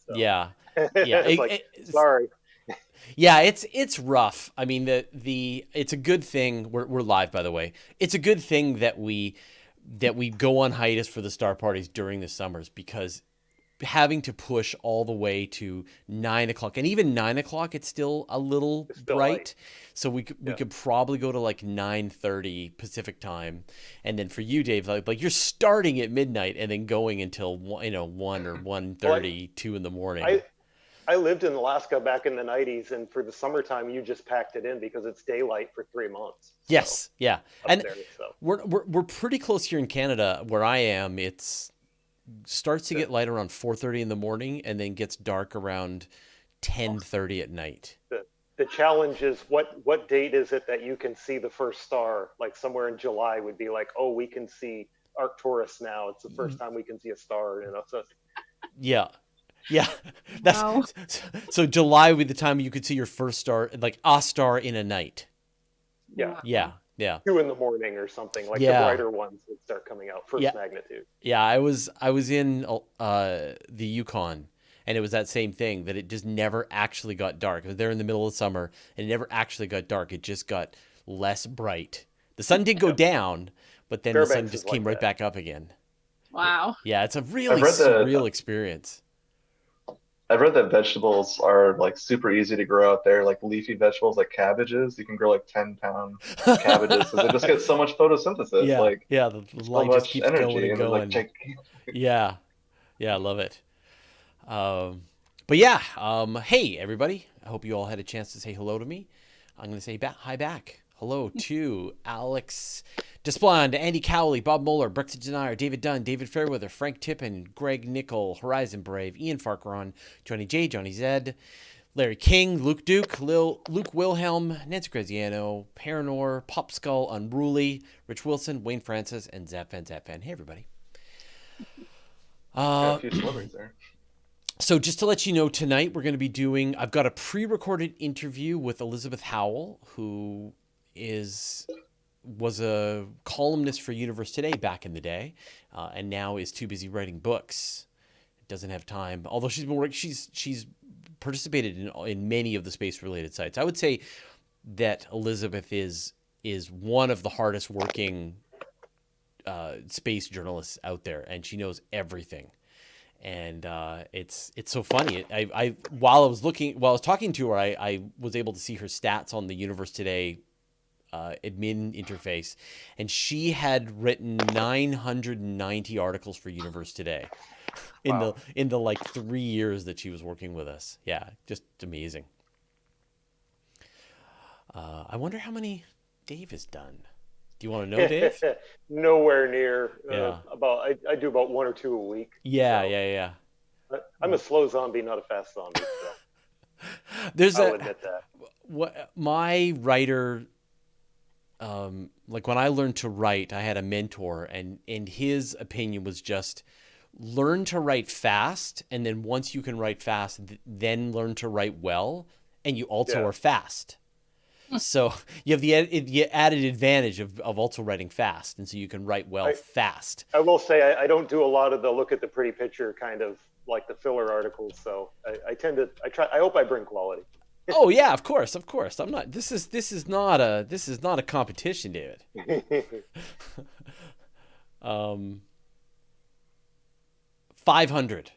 So. Yeah. Yeah. It's like, sorry. Yeah, it's rough. I mean, it's a good thing we're live, by the way. It's a good thing that we go on hiatus for the star parties during the summers, because having to push all the way to 9 o'clock, and even 9 o'clock, it's still a little It's still light. bright. So we Yeah. could probably go to like 9:30 Pacific time, and then for you, Dave, like you're starting at midnight and then going until 1 or one Well, thirty, 2 in the morning. I, I lived in Alaska back in the 90s, and for the summertime, you just packed it in because it's daylight for 3 months. So Yes, yeah, up and there, so we're pretty close here in Canada where I am. It's starts to the get light around 4:30 in the morning and then gets dark around oh, 10:30 at night. the the challenge is what date is it that you can see the first star? Like somewhere in July would be like, oh, we can see Arcturus now. It's the first time we can see a star. So Yeah. Yeah. That's Wow. so July would be the time you could see your first star, like a star in a night. yeah, Yeah. Wow. Yeah. 2 in the morning or something. Like the Yeah. brighter ones would start coming out Yeah. first magnitude. Yeah, I was in the Yukon, and it was that same thing, that it just never actually got dark. I was there in the middle of summer and it never actually got dark. It just got less bright. The sun did go Yep, down, but then the sun Fairbanks is just like came right that. back up again. Wow. Yeah, it's a I've really read that surreal experience. I've read that vegetables are like super easy to grow out there, like leafy vegetables like cabbages. You can grow like 10-pound cabbages because they just get so much photosynthesis, Yeah, like yeah, the so light just much keeps going energy, and and then like going. check. Yeah, yeah, I love it. Um, but yeah, hey everybody, I hope you all had a chance to say hello to me. I'm gonna say hi back. Hello to Alex Despland, Andy Cowley, Bob Moeller, Brexit Denier, David Dunn, David Fairweather, Frank Tippin, Greg Nickel, Horizon Brave, Ian Farquharon, Johnny J, Johnny Zed, Larry King, Luke Duke, Luke Wilhelm, Nancy Graziano, Paranor, Popskull, Unruly, Rich Wilson, Wayne Francis, and Zapfan. Hey everybody. Got a Uh, few celebrities there. So just to let you know, tonight we're going to be I've got a pre-recorded interview with Elizabeth Howell, who was a columnist for Universe Today back in the day, and now is too busy writing books. Doesn't have time. Although she's participated in many of the space-related sites. I would say that Elizabeth is one of the hardest working space journalists out there, and she knows everything. And it's so funny. While I was talking to her, I was able to see her stats on the Universe Today admin interface, and she had written 990 articles for Universe Today Wow. in the like 3 years that she was working with us. Yeah, just amazing. I wonder how many Dave has done. Do you want to know, Dave? Nowhere near Yeah, I do about one or two a week. yeah, So yeah, I'm a slow zombie, not a fast zombie. So yeah. There's I'll a admit that. what my writer, like when I learned to write, I had a mentor, and his opinion was just learn to write fast, and then once you can write fast, then learn to write well, and you also Yeah. are fast. So you have the added advantage of also writing fast, and so you can write well I fast. I will say I don't do a lot of the look at the pretty picture kind of like the filler articles. So I tend to I try. I hope I bring quality. Oh yeah, of course, of course. I'm not. This is not a competition, David. Um, 500.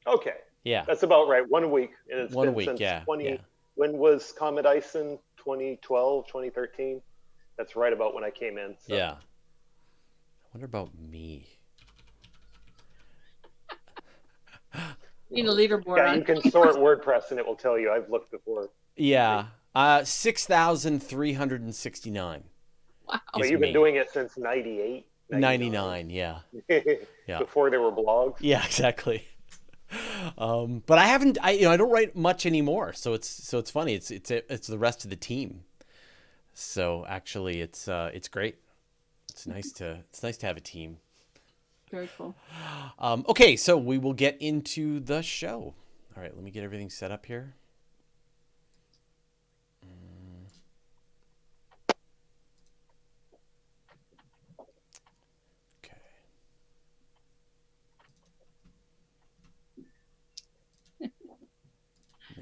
Okay, Yeah, that's about right. 1 week, and it's one a been week. since Yeah, 20. yeah. When was Comet Ison? 2012, 2013. That's right about when I came in. So Yeah. I wonder about me. Need a leaderboard yeah, on. you can sort WordPress and it will tell you. I've looked before. Yeah. 6,369 Wow. But is you've been me. doing it since 98, 99, 99. Yeah. Yeah. before there were blogs. Yeah, exactly. But I haven't, I don't write much anymore. So it's funny. It's the rest of the team. So actually it's great. It's nice to have a team. Very cool. Okay, so we will get into the show. All right, let me get everything set up here. Okay.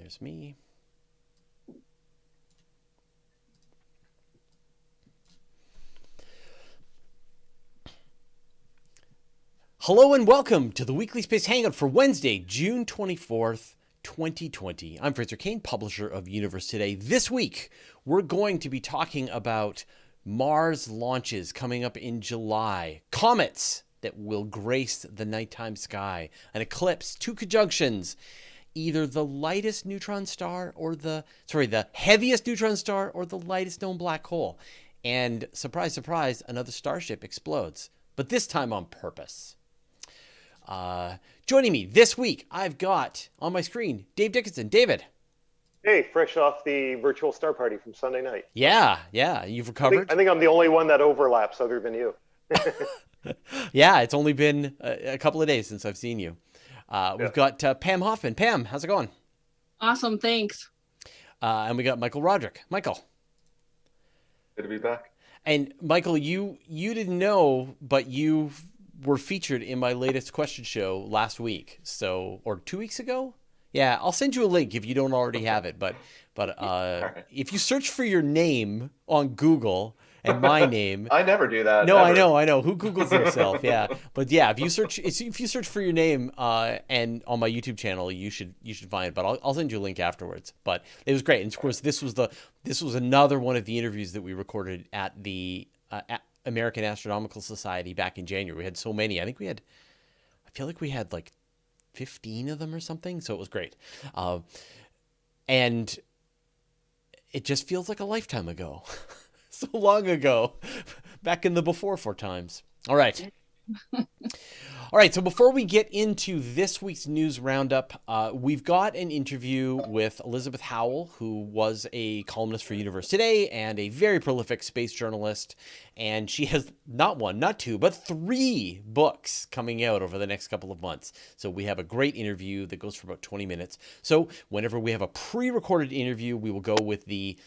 There's me. Hello and welcome to the Weekly Space Hangout for Wednesday, June 24th, 2020. I'm Fraser Kane, publisher of Universe Today. This week, we're going to be talking about Mars launches coming up in July, comets that will grace the nighttime sky, an eclipse, two conjunctions, either the lightest neutron star or the heaviest neutron star or the lightest known black hole. And surprise, surprise, another starship explodes, but this time on purpose. Joining me this week, I've got on my screen Dave Dickinson. David. Hey, fresh off the virtual star party from Sunday night. Yeah, you've recovered. I think I'm the only one that overlaps other than you. Yeah, it's only been a couple of days since I've seen you. We've got Pam Hoffman. Pam, how's it going? Awesome, thanks. And we got Michael Roderick. Michael. Good to be back. And Michael, you didn't know, but you were featured in my latest question show last week. Or 2 weeks ago? Yeah, I'll send you a link if you don't already have it. But Right. If you search for your name on Google and my name, I never do that. no, ever. I know. Who Googles himself? Yeah, but yeah, if you search for your name and on my YouTube channel, you should find it. But I'll send you a link afterwards. But it was great, and of course, this was another one of the interviews that we recorded at the American Astronomical Society back in January. We had so many. I feel like we had like 15 of them or something. So it was great, and it just feels like a lifetime ago. So long ago, back in the before times. All right. All right, so before we get into this week's news roundup, we've got an interview with Elizabeth Howell, who was a columnist for Universe Today and a very prolific space journalist. And she has not one, not two, but 3 books coming out over the next couple of months. So we have a great interview that goes for about 20 minutes. So whenever we have a pre-recorded interview, we will go with the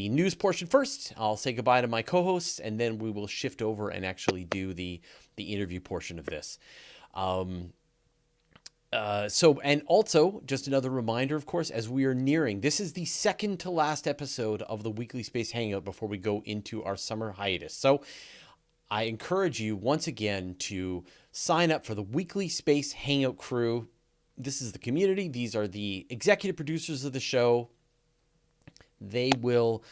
news portion first. I'll say goodbye to my co-hosts, and then we will shift over and actually do the interview portion of this. And also, just another reminder, of course, as we are nearing, this is the second to last episode of the Weekly Space Hangout before we go into our summer hiatus. So I encourage you once again to sign up for the Weekly Space Hangout crew. This is the community. These are the executive producers of the show. They will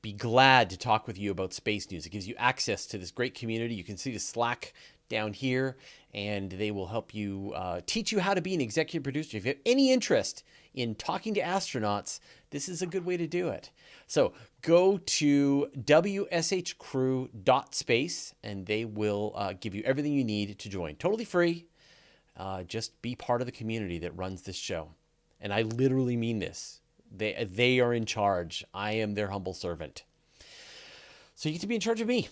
be glad to talk with you about space news. It gives you access to this great community. You can see the Slack down here, and they will help you teach you how to be an executive producer. If you have any interest in talking to astronauts, this is a good way to do it. So go to wshcrew.space, and they will give you everything you need to join. Totally free. Just be part of the community that runs this show. And I literally mean this. They are in charge. I am their humble servant. So you get to be in charge of me.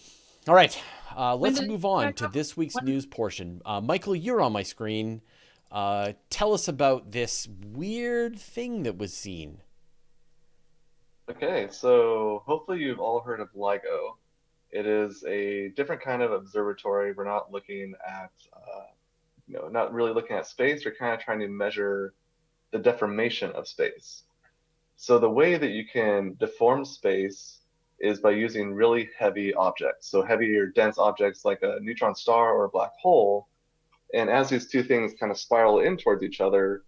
All right, let's move on to this week's news portion. Michael, you're on my screen. Tell us about this weird thing that was seen. Okay, so hopefully you've all heard of LIGO. It is a different kind of observatory. We're not looking at, not really looking at space. We're kind of trying to measure the deformation of space. So the way that you can deform space is by using really heavy objects. So heavier, dense objects like a neutron star or a black hole. And as these two things kind of spiral in towards each other,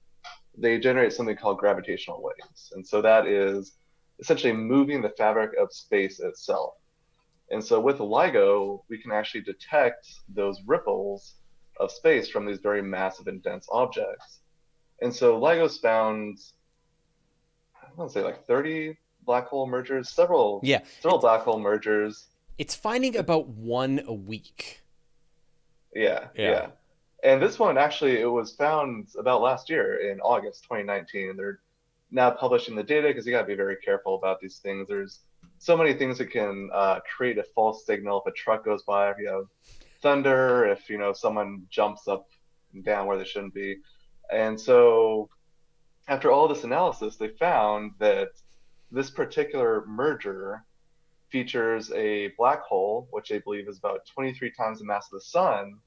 they generate something called gravitational waves. And so that is essentially moving the fabric of space itself. And so with LIGO, we can actually detect those ripples of space from these very massive and dense objects. And so LIGO's found, I want to say like 30 black hole mergers, several black hole mergers. It's finding about 1 a week. Yeah. And this one actually, it was found about last year in August 2019. They're now publishing the data because you got to be very careful about these things. There's so many things that can create a false signal if a truck goes by, if you have thunder, if someone jumps up and down where they shouldn't be. And so after all this analysis, they found that this particular merger features a black hole, which they believe is about 23 times the mass of the sun.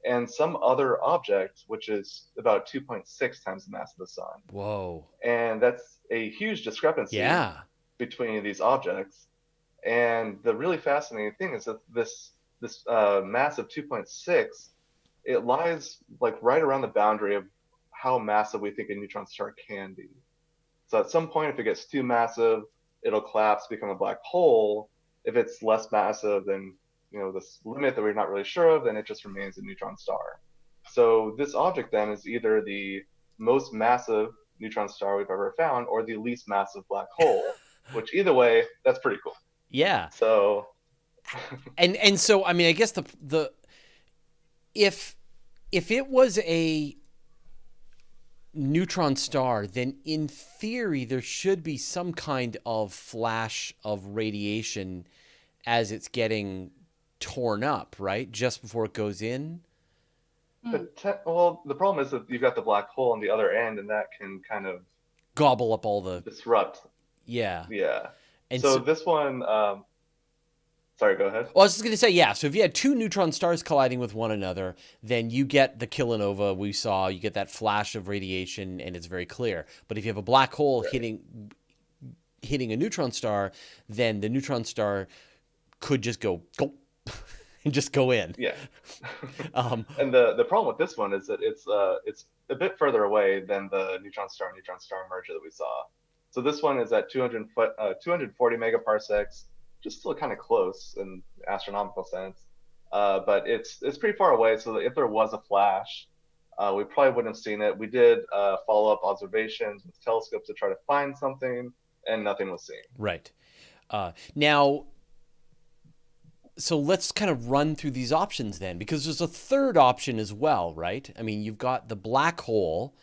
and some other object, which is about 2.6 times the mass of the sun. Whoa. And that's a huge discrepancy Yeah. between these objects. And the really fascinating thing is that this mass of 2.6, it lies like right around the boundary of how massive we think a neutron star can be. So at some point, if it gets too massive, it'll collapse, become a black hole. If it's less massive than this limit that we're not really sure of, then it just remains a neutron star. So this object then is either the most massive neutron star we've ever found or the least massive black hole, which either way, that's pretty cool. Yeah. So and so I mean, I guess the if it was a neutron star, then in theory there should be some kind of flash of radiation as it's getting torn up, right? Just before it goes in. Well, the problem is that you've got the black hole on the other end, and that can kind of Gobble up all the disrupt. Yeah. And so this one, sorry, go ahead. Well, I was just going to say, yeah, so if you had two neutron stars colliding with one another, then you get the kilonova we saw, you get that flash of radiation, and it's very clear. But if you have a black hole hitting a neutron star, then the neutron star could just go and just go in. Yeah. And the problem with this one is that it's a bit further away than the neutron star merger that we saw. So this one is at 240 megaparsecs, just still kind of close in astronomical sense. But it's pretty far away, so that if there was a flash, we probably wouldn't have seen it. We did follow-up observations with telescopes to try to find something, and nothing was seen. Right. Now, so let's kind of run through these options then, because there's a third option as well, right? I mean, you've got the black hole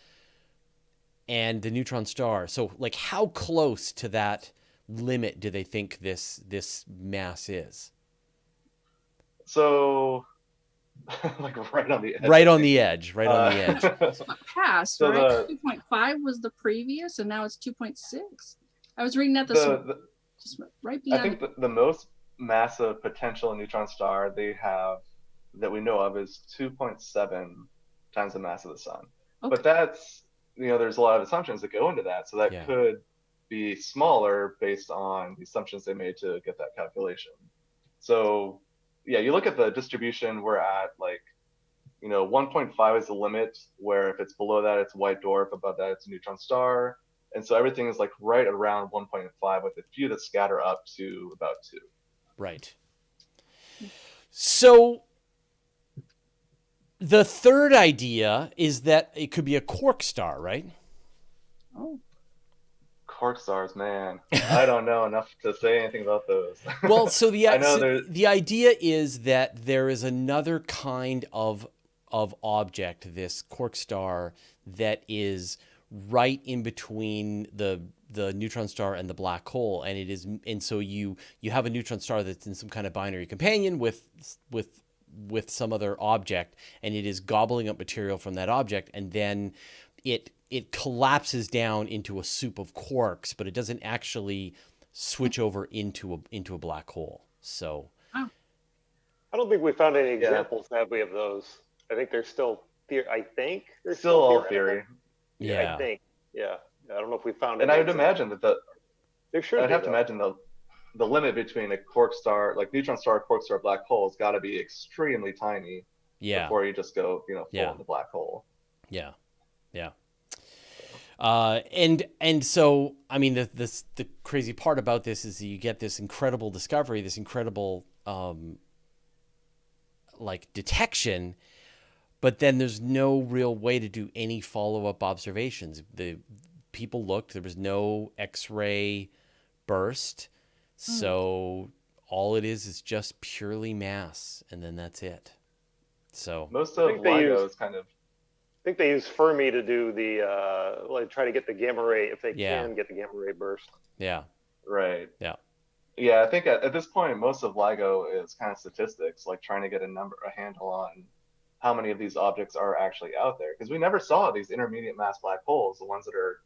and the neutron star. So, like, how close to that limit do they think this mass is? So, like right on the edge. Right on the edge. It's not past, So right? 2.5 was the previous, and now it's 2.6. I was reading that just right beyond. I think the most massive potential neutron star they have that we know of is 2.7 times the mass of the sun. Okay. But that's, there's a lot of assumptions that go into that. So that could be smaller based on the assumptions they made to get that calculation. So yeah, you look at the distribution, we're at 1.5 is the limit, where if it's below that, it's a white dwarf, above that, it's a neutron star. And so everything is like right around 1.5 with a few that scatter up to about 2. Right. So the third idea is that it could be a quark star, right? Oh. Quark stars, man. I don't know enough to say anything about those. Well, so the idea is that there is another kind of object, this quark star, that is right in between the neutron star and the black hole, and so you have a neutron star that's in some kind of binary companion with some other object, and it is gobbling up material from that object, and then it collapses down into a soup of quarks, but it doesn't actually switch over into a black hole. So I don't think we found any examples, have we, of those? I think they're still I think they're still all theory. Yeah. I think. Yeah. I don't know if we found. And I would imagine that I'd have to imagine the limit between a quark star, like neutron star, quark star, black hole, has got to be extremely tiny. Yeah. Before you just go, full in the black hole. Yeah. Yeah. And so, I mean, the crazy part about this is that you get this incredible discovery, this incredible detection, but then there's no real way to do any follow-up observations. The people looked, there was no X-ray burst, so all it is just purely mass, and then that's it. So most of LIGO is kind of. I think they use Fermi to do the try to get the gamma ray, if they can get the gamma ray burst. Yeah. Right. Yeah. Yeah, I think at this point, most of LIGO is kind of statistics, like trying to get a handle on how many of these objects are actually out there. Because we never saw these intermediate mass black holes, the ones that are,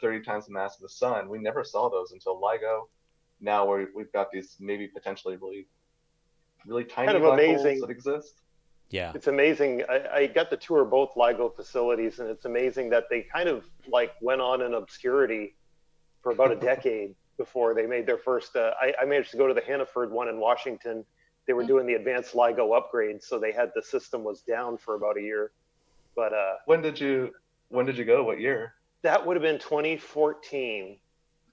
30 times the mass of the sun. We never saw those until LIGO. Now we've got these maybe potentially really, really tiny kind of black amazing holes that exist. Yeah. It's amazing. I got to tour both LIGO facilities, and it's amazing that they kind of like went on in obscurity for about a decade before they made their first. I managed to go to the Hannaford one in Washington. They were doing the advanced LIGO upgrades, so they had the system was down for about a year. But when did you go? What year? that would have been 2014.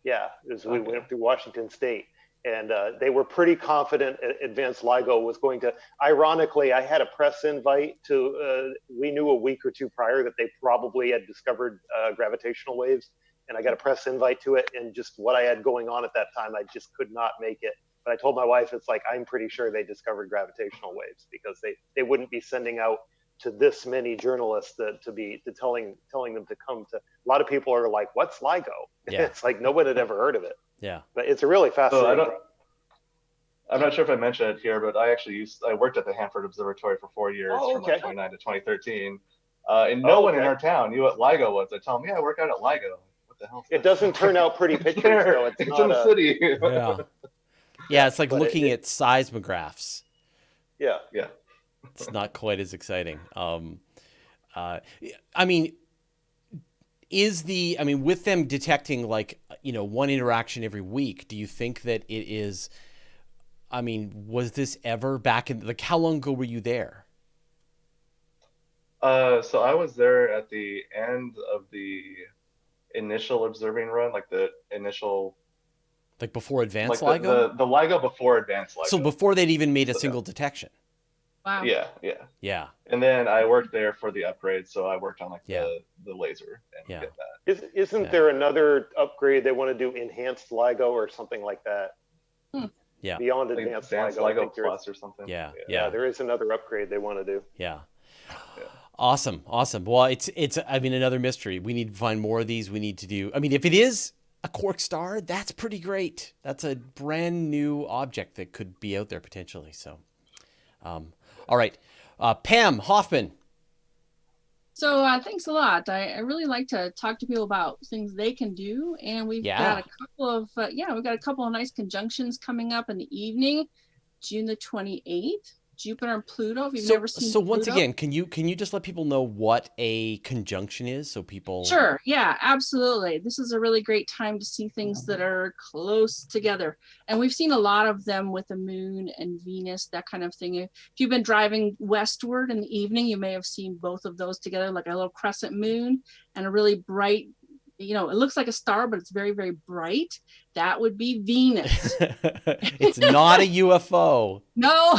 Yeah, as we went through Washington State. And they were pretty confident Advanced LIGO was going to. Ironically, I had a press invite to. We knew a week or two prior that they probably had discovered gravitational waves, and I got a press invite to it. And just what I had going on at that time, I just could not make it. But I told my wife, it's like I'm pretty sure they discovered gravitational waves because they wouldn't be sending out to this many journalists to telling them to come to. A lot of people are like, "What's LIGO?" Yeah. It's like no one had ever heard of it. Yeah. But it's a really fascinating. So I'm not sure if I mentioned it here, but I worked at the Hanford Observatory for 4 years, from 2009 to 2013. And no one in our town knew what LIGO was. I tell them, yeah, I work out at LIGO. What the hell? It doesn't turn out pretty pictures, though. It's in the city. Yeah. Yeah, it's like looking at seismographs. Yeah. Yeah. It's not quite as exciting. I mean, with them detecting one interaction every week, do you think that it is, was this ever back in, how long ago were you there? So I was there at the end of the initial observing run, like the initial. Like before advanced like LIGO? The LIGO before advanced LIGO. So before they'd even made a single detection. Wow. Yeah. And then I worked there for the upgrade, so I worked on the laser and get that. Isn't there another upgrade they want to do, enhanced LIGO or something like that? Yeah. Beyond advanced LIGO Plus or something. Yeah. There is another upgrade they want to do. Yeah. Awesome. Well, it's another mystery. We need to find more of these. We need to do. If it is a quark star, that's pretty great. That's a brand new object that could be out there potentially. So, all right, Pam Hoffman. So thanks a lot. I really like to talk to people about things they can do, and we've got a couple of nice conjunctions coming up in the evening, June the 28th. Jupiter and Pluto. If you've never seen Pluto. Once again, can you just let people know what a conjunction is, so people? Sure. Yeah, absolutely. This is a really great time to see things that are close together, and we've seen a lot of them with the Moon and Venus, that kind of thing. If you've been driving westward in the evening, you may have seen both of those together, like a little crescent moon and a really bright. It looks like a star, but it's very, very bright. That would be Venus. It's not a UFO. No.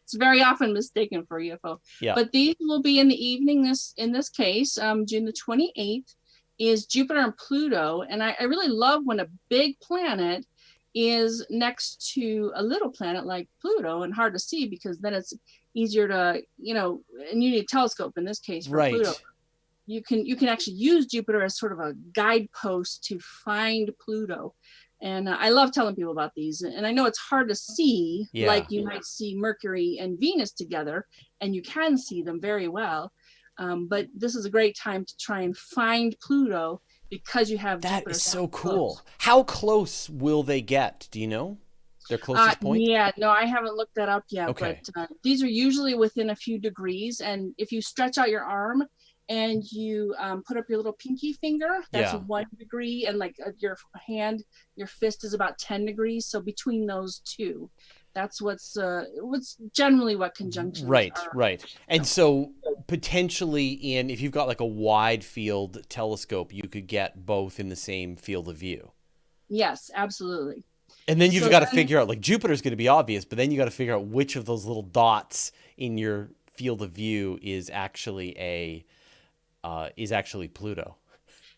It's very often mistaken for UFO. Yeah. But these will be in the evening. In this case, June the 28th is Jupiter and Pluto. And I really love when a big planet is next to a little planet like Pluto, and hard to see because then it's easier to, and you need a telescope in this case for Pluto. You can actually use Jupiter as sort of a guidepost to find Pluto. And I love telling people about these. And I know it's hard to see, like you might see Mercury and Venus together, and you can see them very well. But this is a great time to try and find Pluto because you have that Jupiter is so cool. Close. How close will they get? Do you know their closest point? Yeah, no, I haven't looked that up yet. Okay. But these are usually within a few degrees. And if you stretch out your arm and you put up your little pinky finger, that's 1 degree, and like your fist is about 10 degrees. So between those two, that's what's generally what conjunctions are. Right. And so potentially if you've got like a wide field telescope, you could get both in the same field of view. Yes, absolutely. And then you've got to figure out, like, Jupiter's going to be obvious, but then you got to figure out which of those little dots in your field of view is actually Pluto.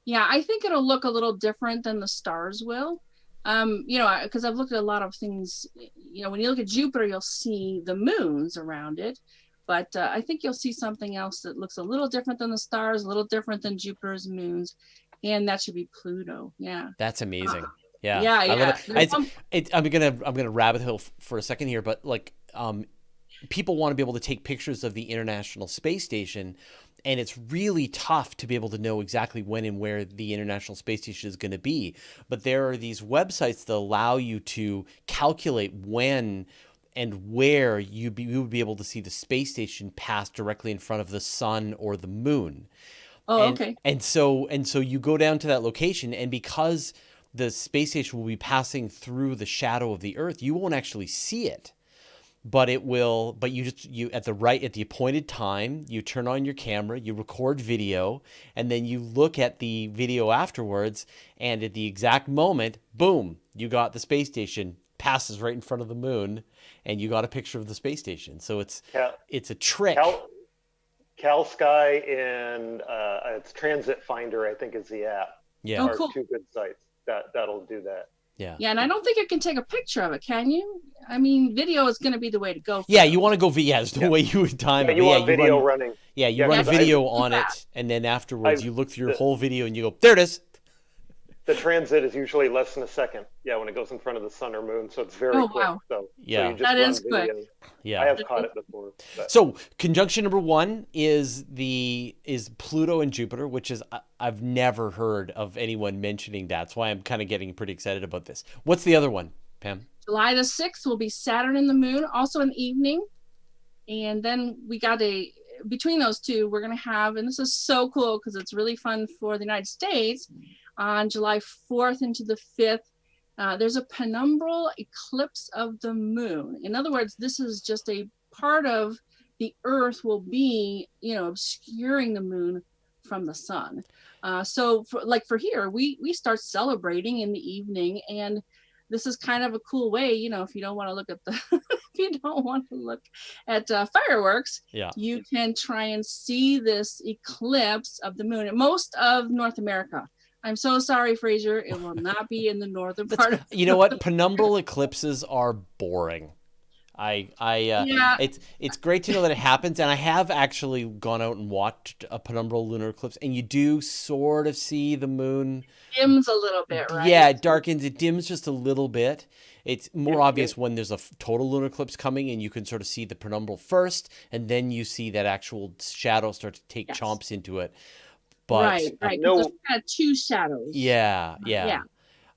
Yeah, I think it'll look a little different than the stars will. Because I've looked at a lot of things, when you look at Jupiter, you'll see the moons around it, but I think you'll see something else that looks a little different than the stars, a little different than Jupiter's moons, and that should be Pluto. Yeah. That's amazing. Yeah. I love it. I'm gonna rabbit hole for a second here, but people want to be able to take pictures of the International Space Station, and it's really tough to be able to know exactly when and where the International Space Station is going to be. But there are these websites that allow you to calculate when and where you would be able to see the space station pass directly in front of the sun or the moon. Oh, okay. And so you go down to that location, and because the space station will be passing through the shadow of the Earth, you won't actually see it. But you at the appointed time, you turn on your camera, you record video, and then you look at the video afterwards, and at the exact moment, boom, you got the space station passes right in front of the moon, and you got a picture of the space station. So it's a trick. CalSky and it's Transit Finder, I think, is the app. Yeah. Oh, cool. Are two good sites that'll do that. Yeah. Yeah, and I don't think you can take a picture of it, can you? I mean, video is going to be the way to go. Yeah, you want to go. There's no way you would time it. You want video running. Yeah, you run video on it, and then afterwards you look through your whole video and you go, there it is. The transit is usually less than a second. Yeah, when it goes in front of the sun or moon, so it's very quick. Wow. So yeah, you just that run is quick. video. Yeah, I have caught it before. But. So conjunction number 1 is Pluto and Jupiter, which is I've never heard of anyone mentioning that. That's why I'm kind of getting pretty excited about this. What's the other one, Pam? July the 6th will be Saturn and the moon, also in the evening. And then we got between those two, we're going to have, and this is so cool because it's really fun for the United States, on July 4th into the 5th, there's a penumbral eclipse of the moon. In other words, this is just a part of the Earth will be, obscuring the moon from the sun. So for here, we start celebrating in the evening, and this is kind of a cool way, if you don't want to look at fireworks, you can try and see this eclipse of the moon in most of North America. I'm so sorry, Fraser. It will not be in the northern part of. You know what? Penumbral eclipses are boring. It's great to know that it happens, and I have actually gone out and watched a penumbral lunar eclipse, and you do sort of see the moon. Dims a little bit, right? Yeah, it darkens. It dims just a little bit. It's more obvious when there's a total lunar eclipse coming, and you can sort of see the penumbral first, and then you see that actual shadow start to take chomps into it. But right. There's kind of two shadows. Yeah.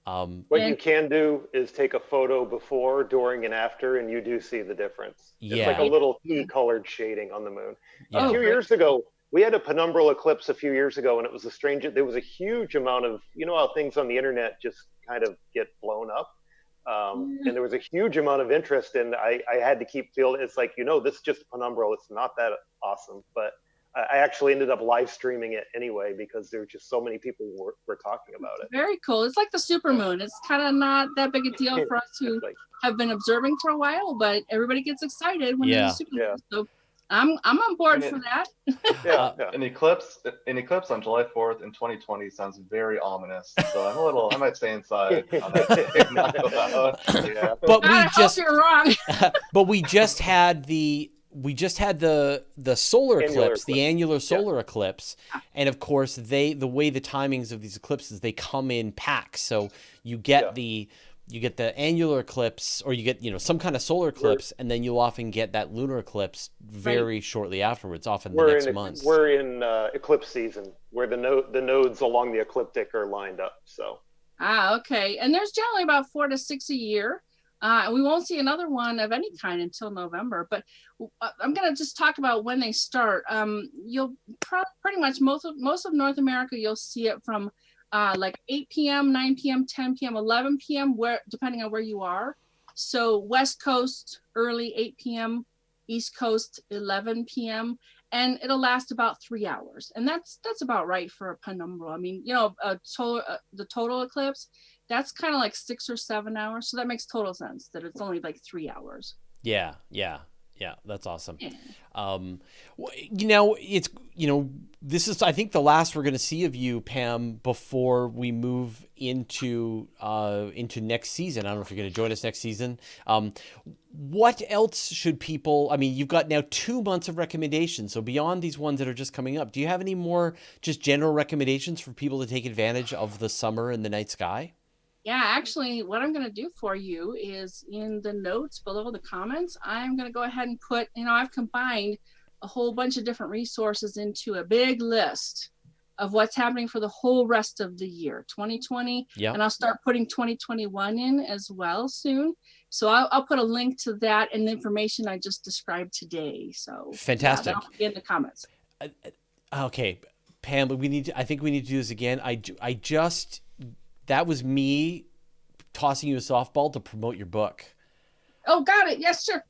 What you can do is take a photo before, during, and after, and you do see the difference. Yeah. It's like a little tea-colored shading on the moon. Yeah. A few years ago, we had a penumbral eclipse a few years ago, and it was there was a huge amount of, how things on the internet just kind of get blown up. And there was a huge amount of interest, and I had to keep feeling, it's like, this is just penumbral. It's not that awesome, but I actually ended up live streaming it anyway because there were just so many people were talking about it. Very cool. It's like the supermoon. It's kind of not that big a deal for us who have been observing for a while, but everybody gets excited when there's a supermoon. Yeah. So I'm on board for that. An eclipse on July 4th in 2020 sounds very ominous. So I might stay inside on that. But I hope you're wrong. But we just had the solar eclipse, the annular solar eclipse, and of course the way the timings of these eclipses, they come in packs. So you get the annular eclipse, or you get some kind of solar eclipse, and then you'll often get that lunar eclipse very shortly afterwards, often the next month. We're in eclipse season, where the nodes along the ecliptic are lined up. So okay, and there's generally about 4 to 6 a year. We won't see another one of any kind until November, but I'm going to just talk about when they start. You'll pretty much most of North America, you'll see it from like 8 p.m., 9 p.m., 10 p.m., 11 p.m., depending on where you are. So West Coast, early 8 p.m., East Coast, 11 p.m., and it'll last about 3 hours. And that's about right for a penumbral. I mean, the total eclipse, that's kind of like 6 or 7 hours. So that makes total sense that it's only like 3 hours. Yeah. That's awesome. Yeah. This is, I think, the last we're going to see of you, Pam, before we move into next season. I don't know if you're going to join us next season. What else should people, you've got now 2 months of recommendations. So beyond these ones that are just coming up, do you have any more just general recommendations for people to take advantage of the summer in the night sky? Yeah, actually, what I'm going to do for you is in the notes below the comments, I'm going to go ahead and put, I've combined a whole bunch of different resources into a big list. of what's happening for the whole rest of the year, 2020. Yeah. And I'll start putting 2021 in as well soon. So I'll put a link to that and the information I just described today. So fantastic. Yeah, that'll be in the comments. Okay, Pam, but I think we need to do this again. That was me tossing you a softball to promote your book. Oh, got it. Yes, sure.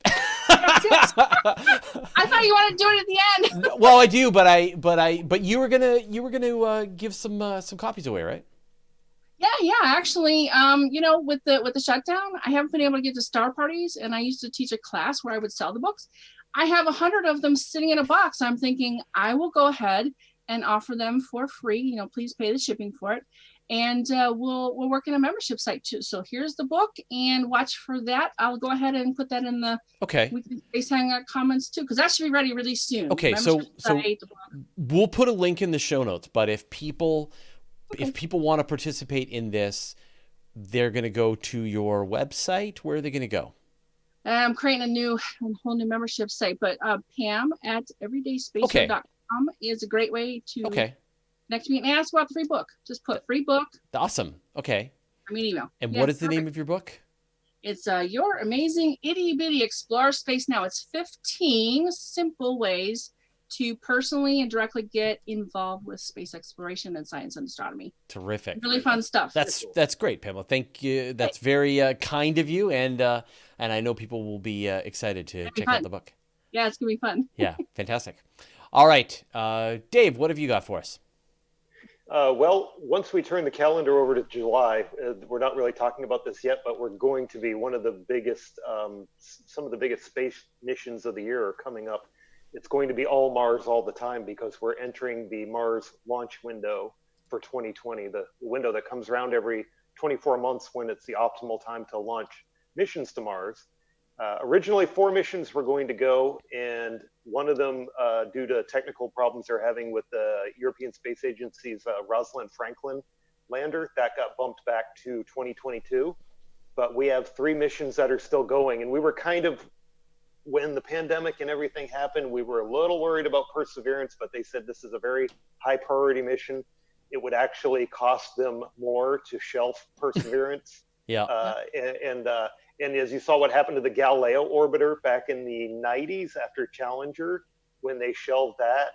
I thought you wanted to do it at the end. Well, I do, but you were gonna give some copies away, right? Yeah. Actually, with the shutdown, I haven't been able to get to star parties, and I used to teach a class where I would sell the books. I have 100 of them sitting in a box. I'm thinking I will go ahead and offer them for free. Please pay the shipping for it. And we'll work in a membership site too. So here's the book, and watch for that. I'll go ahead and put that in the Weekly Space Hangout comments too, because that should be ready really soon. Okay, so we'll put a link in the show notes. But if people want to participate in this, they're going to go to your website. Where are they going to go? I'm creating a whole new membership site, but Pam at everydayspacer.com is a great way to connect to me and ask about the free book. Just put free book. Awesome. Okay. I mean, email. And what is the name of your book? It's Your Amazing Itty Bitty Explore Space Now. It's 15 simple ways to personally and directly get involved with space exploration and science and astronomy. Terrific. Really fun stuff. That's great, Pamela. Thank you. That's very kind of you, and I know people will be excited to check out the book. Yeah, it's gonna be fun. Yeah, fantastic. All right, Dave, what have you got for us? Well, once we turn the calendar over to July, we're not really talking about this yet, but we're going to be one of the biggest, some of the biggest space missions of the year are coming up. It's going to be all Mars all the time because we're entering the Mars launch window for 2020, the window that comes around every 24 months when it's the optimal time to launch missions to Mars. Originally, 4 missions were going to go, and one of them, due to technical problems they're having with the European Space Agency's Rosalind Franklin lander, that got bumped back to 2022. But we have 3 missions that are still going, and we were kind of, when the pandemic and everything happened, we were a little worried about Perseverance, but they said this is a very high priority mission. It would actually cost them more to shelf Perseverance. And as you saw what happened to the Galileo orbiter back in the 90s after Challenger, when they shelved that,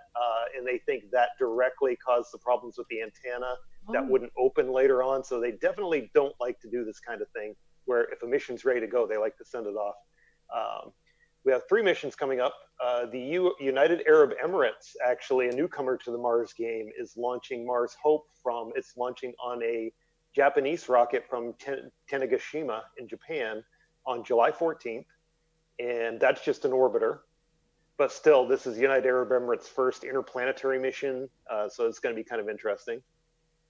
and they think that directly caused the problems with the antenna that wouldn't open later on. So they definitely don't like to do this kind of thing, where if a mission's ready to go, they like to send it off. We have 3 missions coming up. The United Arab Emirates, actually a newcomer to the Mars game, is launching Mars Hope it's launching on a Japanese rocket from Tanegashima in Japan on July 14th. And that's just an orbiter. But still, this is United Arab Emirates' first interplanetary mission. So it's going to be kind of interesting.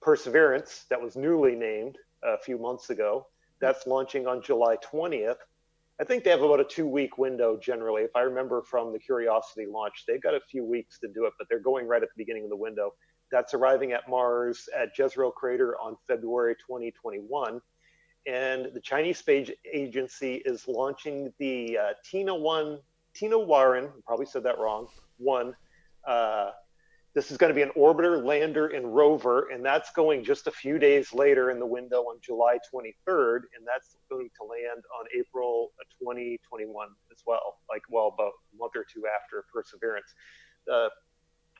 Perseverance, that was newly named a few months ago, that's launching on July 20th. I think they have about a 2-week window generally. If I remember from the Curiosity launch, they've got a few weeks to do it, but they're going right at the beginning of the window. That's arriving at Mars at Jezero Crater on February 2021. And the Chinese Space Agency is launching the Tina-Warren, probably said that wrong, 1. This is going to be an orbiter, lander, and rover, and that's going just a few days later in the window on July 23rd, and that's going to land on April 2021 as well, about a month or 2 after Perseverance. The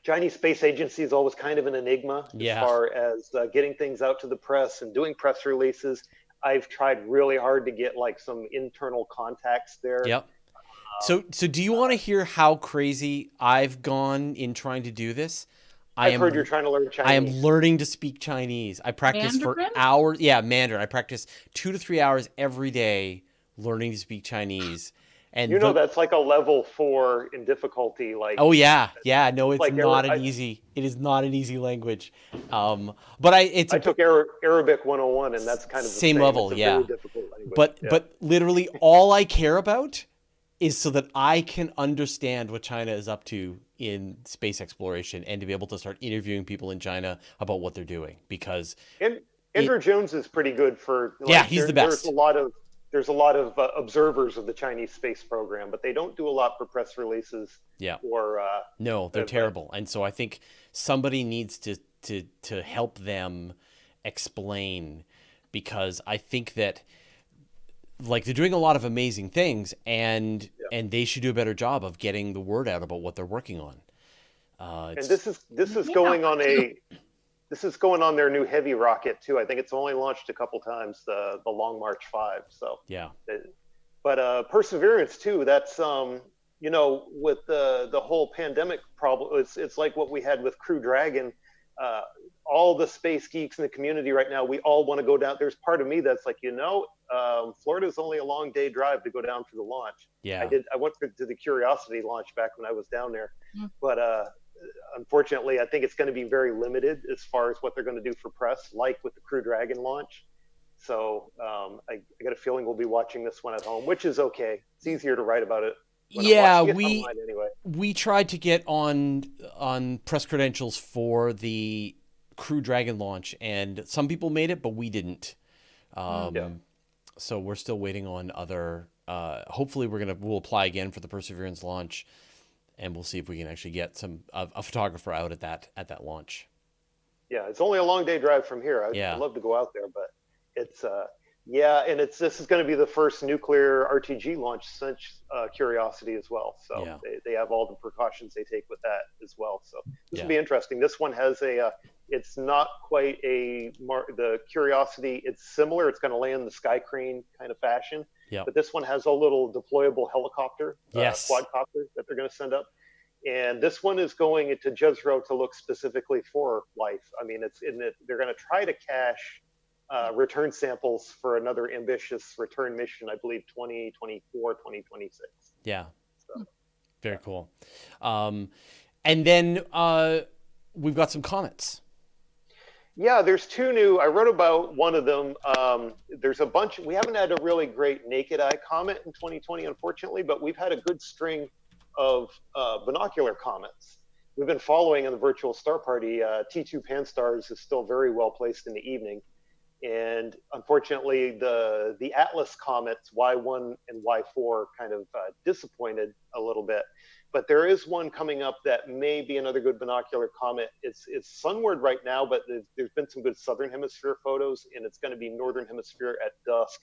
Chinese Space Agency is always kind of an enigma as far as getting things out to the press and doing press releases. I've tried really hard to get some internal contacts there. Yep. So do you want to hear how crazy I've gone in trying to do this? I've heard you're trying to learn Chinese. I am learning to speak Chinese. I practice Mandarin? for hours. Yeah, Mandarin. I practice 2 to 3 hours every day learning to speak Chinese. And that's like a level 4 in difficulty. No, it's not an easy. It is not an easy language. But I took Arabic 101, and that's kind of the same level. It's a really difficult language. But literally all I care about is so that I can understand what China is up to in space exploration and to be able to start interviewing people in China about what they're doing. Because Andrew Jones is pretty good for. He's the best. there's a lot of observers of the Chinese space program, but they don't do a lot for press releases. Yeah. Or no, they're terrible. And so I think somebody needs to help them explain, because I think that like they're doing a lot of amazing things, and they should do a better job of getting the word out about what they're working on. And this is going on their new heavy rocket too. I think it's only launched a couple times, the Long March 5. So yeah. But Perseverance too. That's you know, with the whole pandemic problem, it's like what we had with Crew Dragon. All the space geeks in the community right now, we all want to go down. There's part of me that's like, you know, Florida's only a long day drive to go down for the launch. Yeah. I went to the Curiosity launch back when I was down there, but unfortunately, I think it's going to be very limited as far as what they're going to do for press, like with the Crew Dragon launch. So I got a feeling we'll be watching this one at home, which is okay. It's easier to write about it. Yeah, Anyway. We tried to get on press credentials for the Crew Dragon launch, and some people made it, but we didn't. So we're still waiting on other. Hopefully, we'll apply again for the Perseverance launch, and we'll see if we can actually get a photographer out at that launch. Yeah, it's only a long day drive from here. I'd love to go out there, but it's and this is going to be the first nuclear RTG launch since Curiosity as well. So they have all the precautions they take with that as well. So this will be interesting. This one has it's not quite the Curiosity. It's similar. It's going to land in the Sky Crane kind of fashion. Yeah. But this one has a little deployable helicopter, quadcopter that they're going to send up. And this one is going to Jezero to look specifically for life. I mean, they're going to try to cache return samples for another ambitious return mission, I believe 2024, 2026. Yeah. So, very cool. And then we've got some comets. Yeah, there's two new. I wrote about one of them. There's a bunch. We haven't had a really great naked eye comet in 2020, unfortunately, but we've had a good string of binocular comets. We've been following on the virtual star party. T2 Pan-STARRS is still very well placed in the evening. And unfortunately, the Atlas comets, Y1 and Y4, kind of disappointed a little bit. But there is one coming up that may be another good binocular comet. It's sunward right now, but there's been some good southern hemisphere photos, and it's going to be northern hemisphere at dusk.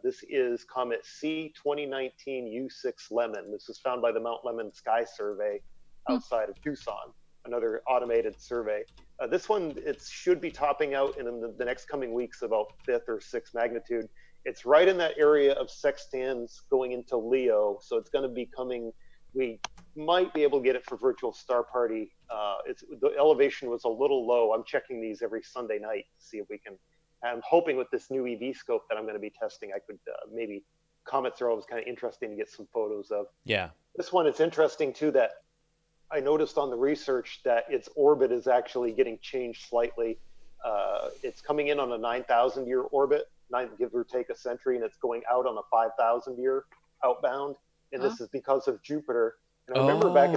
This is comet C2019 U6 Lemon. This was found by the Mount Lemmon Sky Survey outside of Tucson, another automated survey. This one, it should be topping out in the next coming weeks, about 5th or 6th magnitude. It's right in that area of sextans going into Leo, so it's going to be coming. We might be able to get it for virtual star party. The elevation was a little low. I'm checking these every Sunday night to see if we can. I'm hoping with this new EV scope that I'm going to be testing, I could maybe. Comets are always kind of interesting to get some photos of. Yeah. This one, it's interesting too that I noticed on the research that its orbit is actually getting changed slightly. It's coming in on a 9,000 year orbit, give or take a century, and it's going out on a 5,000 year outbound. And this is because of Jupiter. And I remember back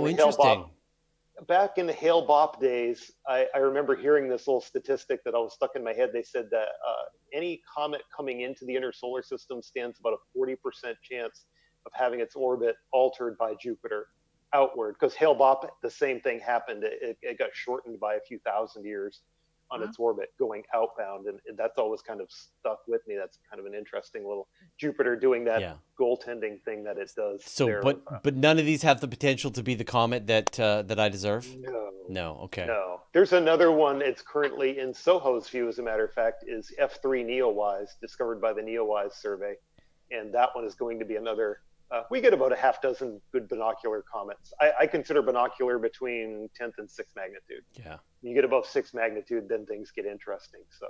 in the Hale-Bopp days, I remember hearing this little statistic that was stuck in my head. They said that any comet coming into the inner solar system stands about a 40% chance of having its orbit altered by Jupiter outward. Because Hale-Bopp, the same thing happened. It got shortened by a few thousand years on its orbit going outbound, and that's always kind of stuck with me. That's kind of an interesting little Jupiter doing that goaltending thing that it does. So, but none of these have the potential to be the comet that I deserve. No. Okay. No. There's another one. It's currently in SOHO's view, as a matter of fact, is F3 Neowise, discovered by the Neowise survey, and that one is going to be another. We get about a half dozen good binocular comets. I consider binocular between 10th and 6th magnitude. Yeah. You get above 6th magnitude, then things get interesting. So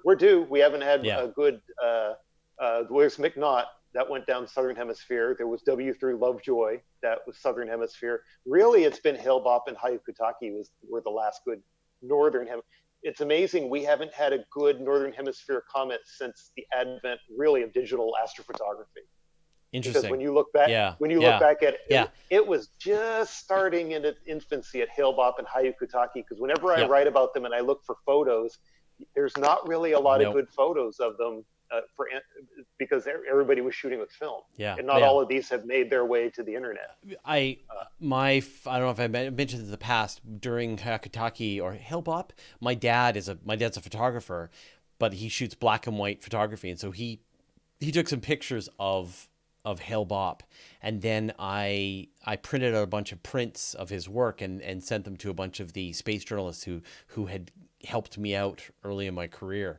we're due. We haven't had a good. There's McNaught that went down southern hemisphere. There was W3 Lovejoy that was southern hemisphere. Really, it's been Hale-Bopp and Hyakutake were the last good northern hemisphere. It's amazing we haven't had a good northern hemisphere comet since the advent, really, of digital astrophotography. Interesting. Because when you look back, look back at it, it was just starting in its infancy at Hale-Bopp and Hyakutake. Because whenever I write about them and I look for photos, there's not really a lot of good photos of them because everybody was shooting with film. Yeah. And not Yeah. all of these have made their way to the internet. I don't know if I mentioned in the past during Hakataki or Hillbop. My dad's a photographer, but he shoots black and white photography, and so he took some pictures of Hale-Bopp, and then I printed out a bunch of prints of his work and sent them to a bunch of the space journalists who had helped me out early in my career.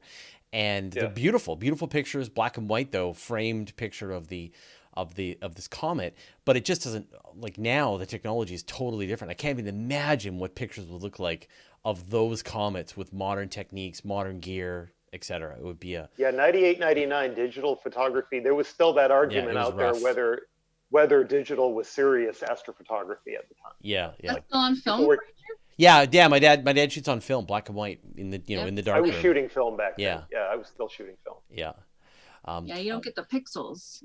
And they're beautiful pictures, black and white though, framed picture of this comet, but it just doesn't, like, now the technology is totally different. I can't even imagine what pictures would look like of those comets with modern techniques, modern gear, etc. It would be 98, 99 digital photography. There was still that argument out rough. there whether digital was serious astrophotography at the time. Yeah. That's still on film. Yeah. My dad shoots on film, black and white, in the in the dark. I was shooting film back then. Yeah. Yeah, I was still shooting film. Yeah. You don't get the pixels.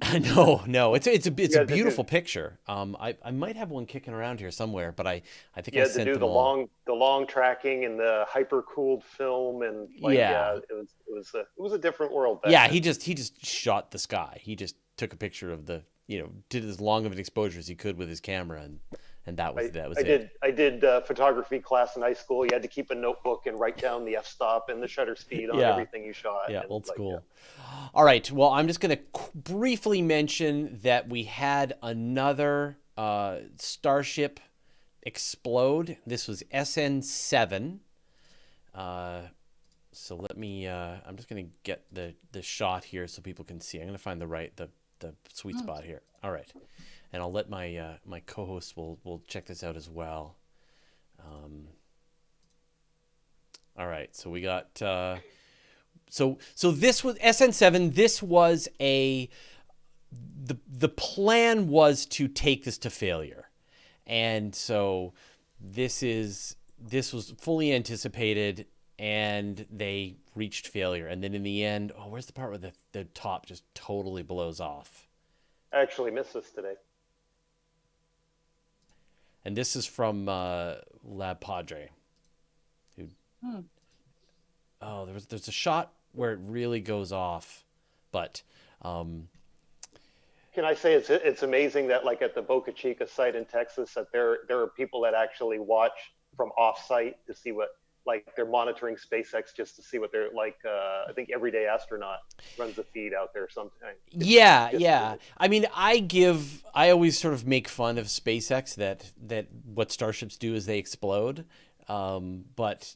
No, it's a beautiful picture. I might have one kicking around here somewhere, but I think I sent to do them the all. long tracking and the hyper cooled film, and it was a different world. He just shot the sky. He just took a picture of did as long of an exposure as he could with his camera, and that was it. I did photography class in high school. You had to keep a notebook and write down the f-stop and the shutter speed on everything you shot. Yeah, old school. All right. Well, I'm just going to briefly mention that we had another Starship explode. This was SN7. So let me. I'm just going to get the shot here so people can see. I'm going to find the sweet spot here. All right. And I'll let my my co-hosts will check this out as well. All right, so we got so this was SN7. This was the plan was to take this to failure, and so this was fully anticipated, and they reached failure. And then in the end, where's the part where the top just totally blows off? I actually missed this today. And this is from Lab Padre. There's a shot where it really goes off, but can I say it's amazing that, like, at the Boca Chica site in Texas, that there are people that actually watch from off-site to see what, like, they're monitoring SpaceX just to see what they're like. I think Everyday Astronaut runs a feed out there sometimes. Yeah. I mean, I always sort of make fun of SpaceX that what starships do is they explode. But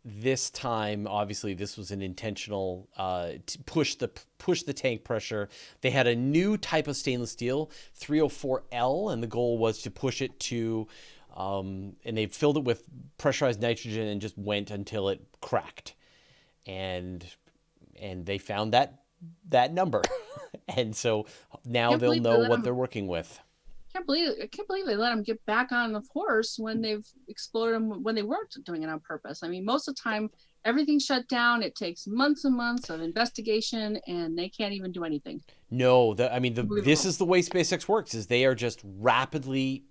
this time, obviously, this was an intentional to push the tank pressure. They had a new type of stainless steel, 304L, and the goal was to push it to. And they filled it with pressurized nitrogen and just went until it cracked, and they found that number, and so now they'll know what they're working with. I can't believe they let them get back on the horse when they've exploded them when they weren't doing it on purpose. I mean, most of the time everything's shut down. It takes months and months of investigation, and they can't even do anything. No, this is the way SpaceX works. Is they are just rapidly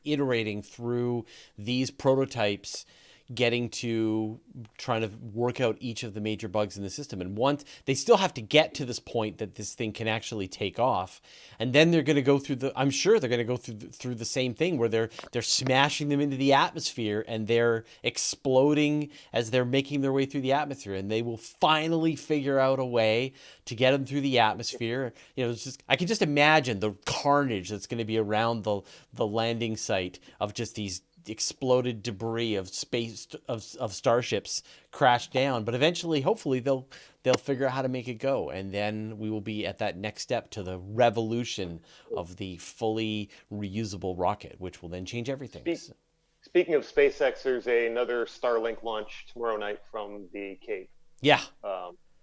iterating through these prototypes, getting to trying to work out each of the major bugs in the system. And once they still have to get to this point that this thing can actually take off, and then they're going to go through I'm sure they're going to go through the same thing where they're smashing them into the atmosphere, and they're exploding as they're making their way through the atmosphere, and they will finally figure out a way to get them through the atmosphere. It's just, I can just imagine the carnage that's going to be around the landing site of just these exploded debris of space of starships crashed down. But eventually, hopefully, they'll figure out how to make it go, and then we will be at that next step to the revolution of the fully reusable rocket, which will then change everything. Speaking of SpaceX, there's another Starlink launch tomorrow night from the Cape. Yeah.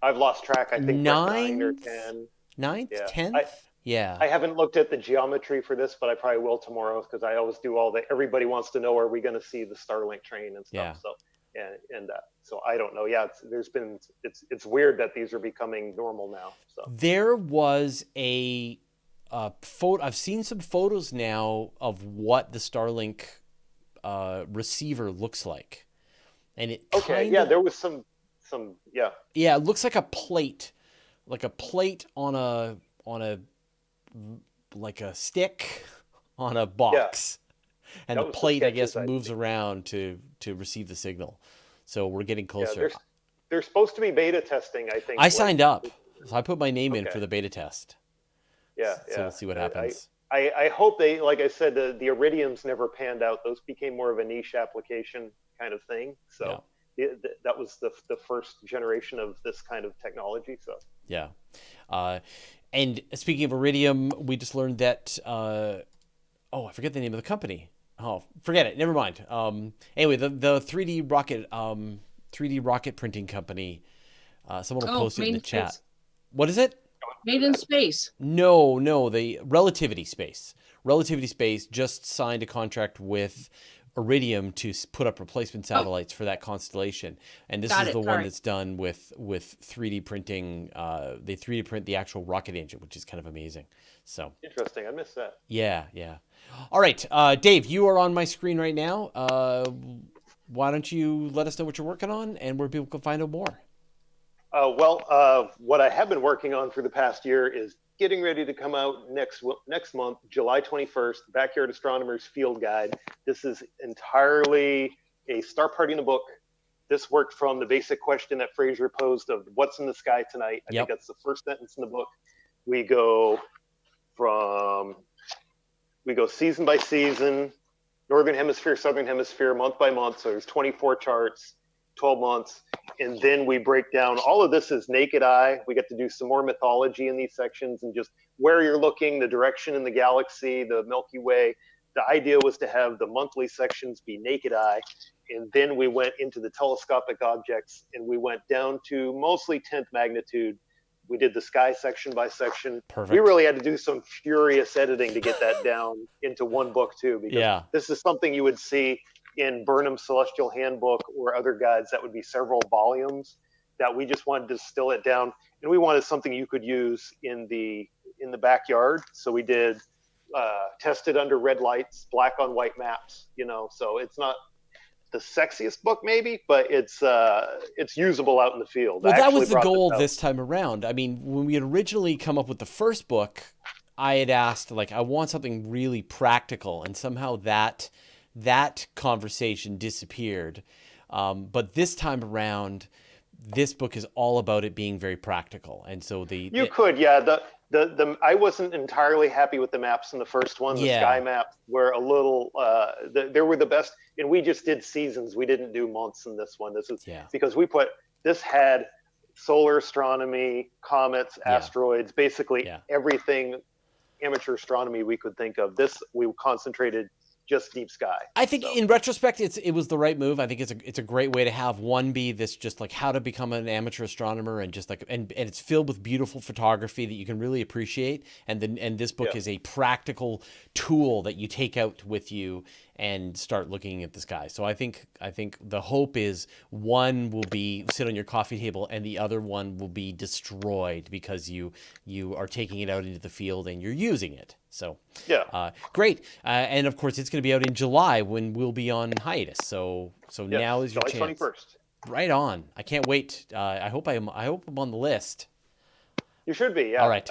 I've lost track. I think 9 or 10. 9th, 10th. Yeah. I haven't looked at the geometry for this, but I probably will tomorrow, because I always do everybody wants to know, are we going to see the Starlink train and stuff? Yeah. So, so I don't know. Yeah. It's weird that these are becoming normal now. So there was a photo. I've seen some photos now of what the Starlink receiver looks like. And it there was some. Yeah, it looks like a plate like a plate on a like a stick on a box, and That the was the plate, I sketches guess, I moves see. around to receive the signal. So we're getting Yeah, closer. there's supposed to be beta testing, I think. I signed up, so I put my name in Okay. for the beta test. Yeah, So yeah. we'll see what happens. I hope they, like I said, the iridiums never panned out. Those became more of a niche application kind of thing. Yeah. So that was the first generation of this kind of technology. So Yeah. And speaking of iridium, we just learned that. I forget the name of the company. Oh, forget it. Never mind. Anyway, the 3D rocket printing company. Someone will Oh, post it in made the in chat. space. What is it? Made in space. No, the Relativity Space. Relativity Space just signed a contract with Iridium to put up replacement satellites for that constellation, and this Got is it. the one Sorry. that's done with 3D printing. They 3D print the actual rocket engine, which is kind of amazing. So interesting. I missed that. yeah. All right, Dave, you are on my screen right now. Why don't you let us know what you're working on and where people can find out more? What I have been working on for the past year is getting ready to come out next month, July 21st, Backyard Astronomers Field Guide. This is entirely a start party in the book. This worked from the basic question that Fraser posed of what's in the sky tonight. I think that's the first sentence in the book. We go season by season, Northern Hemisphere, Southern Hemisphere, month by month. So there's 24 charts, 12 months. And then we break down, all of this is naked eye. We get to do some more mythology in these sections and just where you're looking, the direction in the galaxy, the Milky Way. The idea was to have the monthly sections be naked eye. And then we went into the telescopic objects and we went down to mostly 10th magnitude. We did the sky section by section. Perfect. We really had to do some furious editing to get that down into one book too, because this is something you would see in Burnham's Celestial Handbook or other guides that would be several volumes, that we just wanted to distill it down, and we wanted something you could use in the backyard. So we did tested under red lights, black on white maps. So it's not the sexiest book maybe, but it's usable out in the field. Well, that was the goal this time around. I mean, when we had originally come up with the first book, I had asked, like, I want something really practical, and somehow that conversation disappeared. But this time around, this book is all about it being very practical. And so I wasn't entirely happy with the maps in the first one. The sky maps were a little, they were the best. And we just did seasons. We didn't do months in this one. This is because this had solar astronomy, comets, asteroids, basically everything amateur astronomy we could think of. This, we concentrated just deep sky. I think in retrospect, it was the right move. I think it's a great way to have one be this just like how to become an amateur astronomer, and just like and it's filled with beautiful photography that you can really appreciate. And this book is a practical tool that you take out with you and start looking at the sky. So I think the hope is one will be sit on your coffee table and the other one will be destroyed because you are taking it out into the field and you're using it. So great. And of course it's going to be out in July when we'll be on hiatus. So now is your July chance. 21st. Right on. I can't wait. I hope I'm on the list. You should be. Yeah. All right.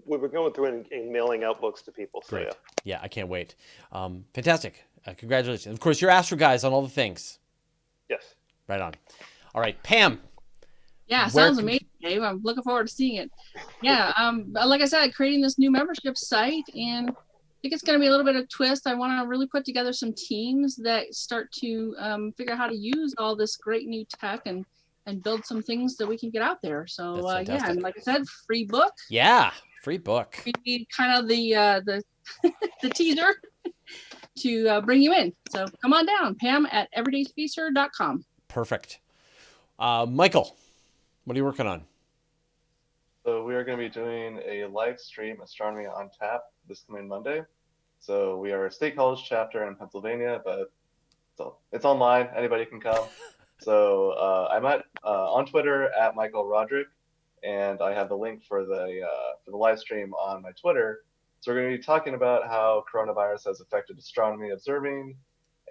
We were going through and mailing out books to people. So great. Yeah, I can't wait. Fantastic. Congratulations. Of course, you're Astro Guys on all the things. Yes. Right on. All right, Pam. Yeah, sounds amazing, Dave. I'm looking forward to seeing it. Yeah, like I said, creating this new membership site, and I think it's going to be a little bit of a twist. I want to really put together some teams that start to figure out how to use all this great new tech and build some things that we can get out there. So and like I said, free book. Yeah, free book. Kind of the the teaser to bring you in. So come on down, Pam at everydayspacer.com. Perfect. Michael, what are you working on? So we are going to be doing a live stream Astronomy on Tap this coming Monday. So we are a state college chapter in Pennsylvania, but it's online. Anybody can come. So I'm on Twitter at Michael Roderick, and I have the link for the live stream on my Twitter. So we're going to be talking about how coronavirus has affected astronomy observing,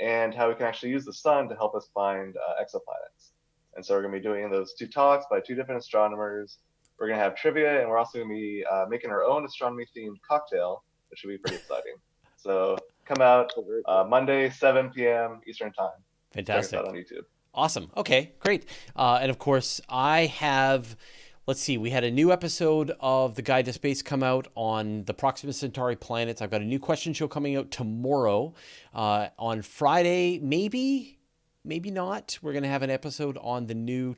and how we can actually use the sun to help us find exoplanets. And so we're going to be doing those two talks by two different astronomers, We're going to have trivia, and we're also going to be making our own astronomy-themed cocktail, which should be pretty exciting. So come out Monday, 7 p.m. Eastern Time. Fantastic. Check us out on YouTube. Awesome. Okay, great. And of course, I have, let's see, we had a new episode of The Guide to Space come out on the Proxima Centauri planets. I've got a new question show coming out tomorrow. On Friday, maybe not. We're going to have an episode on the new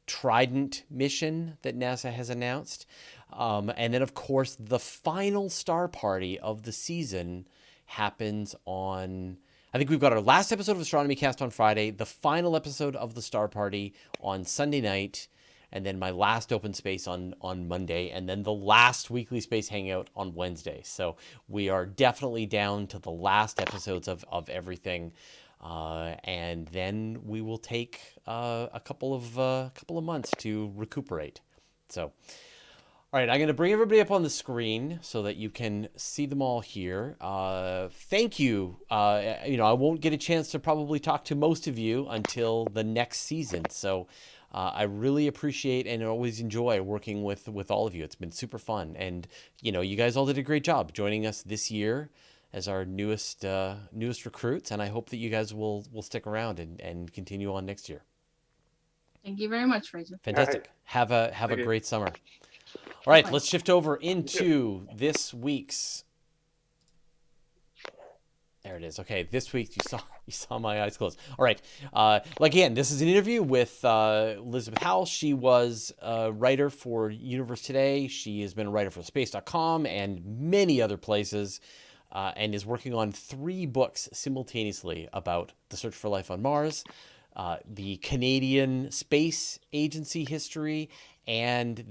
Trident mission that NASA has announced. And then, of course, the final star party of the season happens on, I think we've got our last episode of Astronomy Cast on Friday, the final episode of the star party on Sunday night, and then my last open space on Monday, and then the last weekly space hangout on Wednesday. So we are definitely down to the last episodes of everything. And then we will take a couple of months to recuperate. So, all right, I'm going to bring everybody up on the screen so that you can see them all here. Thank you. I won't get a chance to probably talk to most of you until the next season. So I really appreciate and always enjoy working with all of you. It's been super fun. And, you guys all did a great job joining us this year as our newest recruits, and I hope that you guys will stick around and continue on next year. Thank you very much, Fraser. Fantastic. Have a great summer. All right, let's shift over into this week's. There it is. Okay, this week you saw my eyes close. All right. Again, this is an interview with Elizabeth Howell. She was a writer for Universe Today. She has been a writer for Space.com and many other places. And is working on 3 books simultaneously about the search for life on Mars, the Canadian Space Agency history, and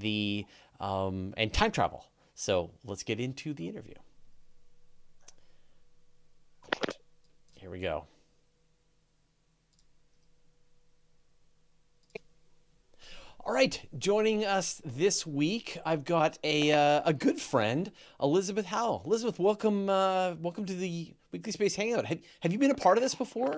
and time travel. So let's get into the interview. Here we go. All right, joining us this week, I've got a good friend, Elizabeth Howell. Elizabeth, welcome to the Weekly Space Hangout. Have you been a part of this before?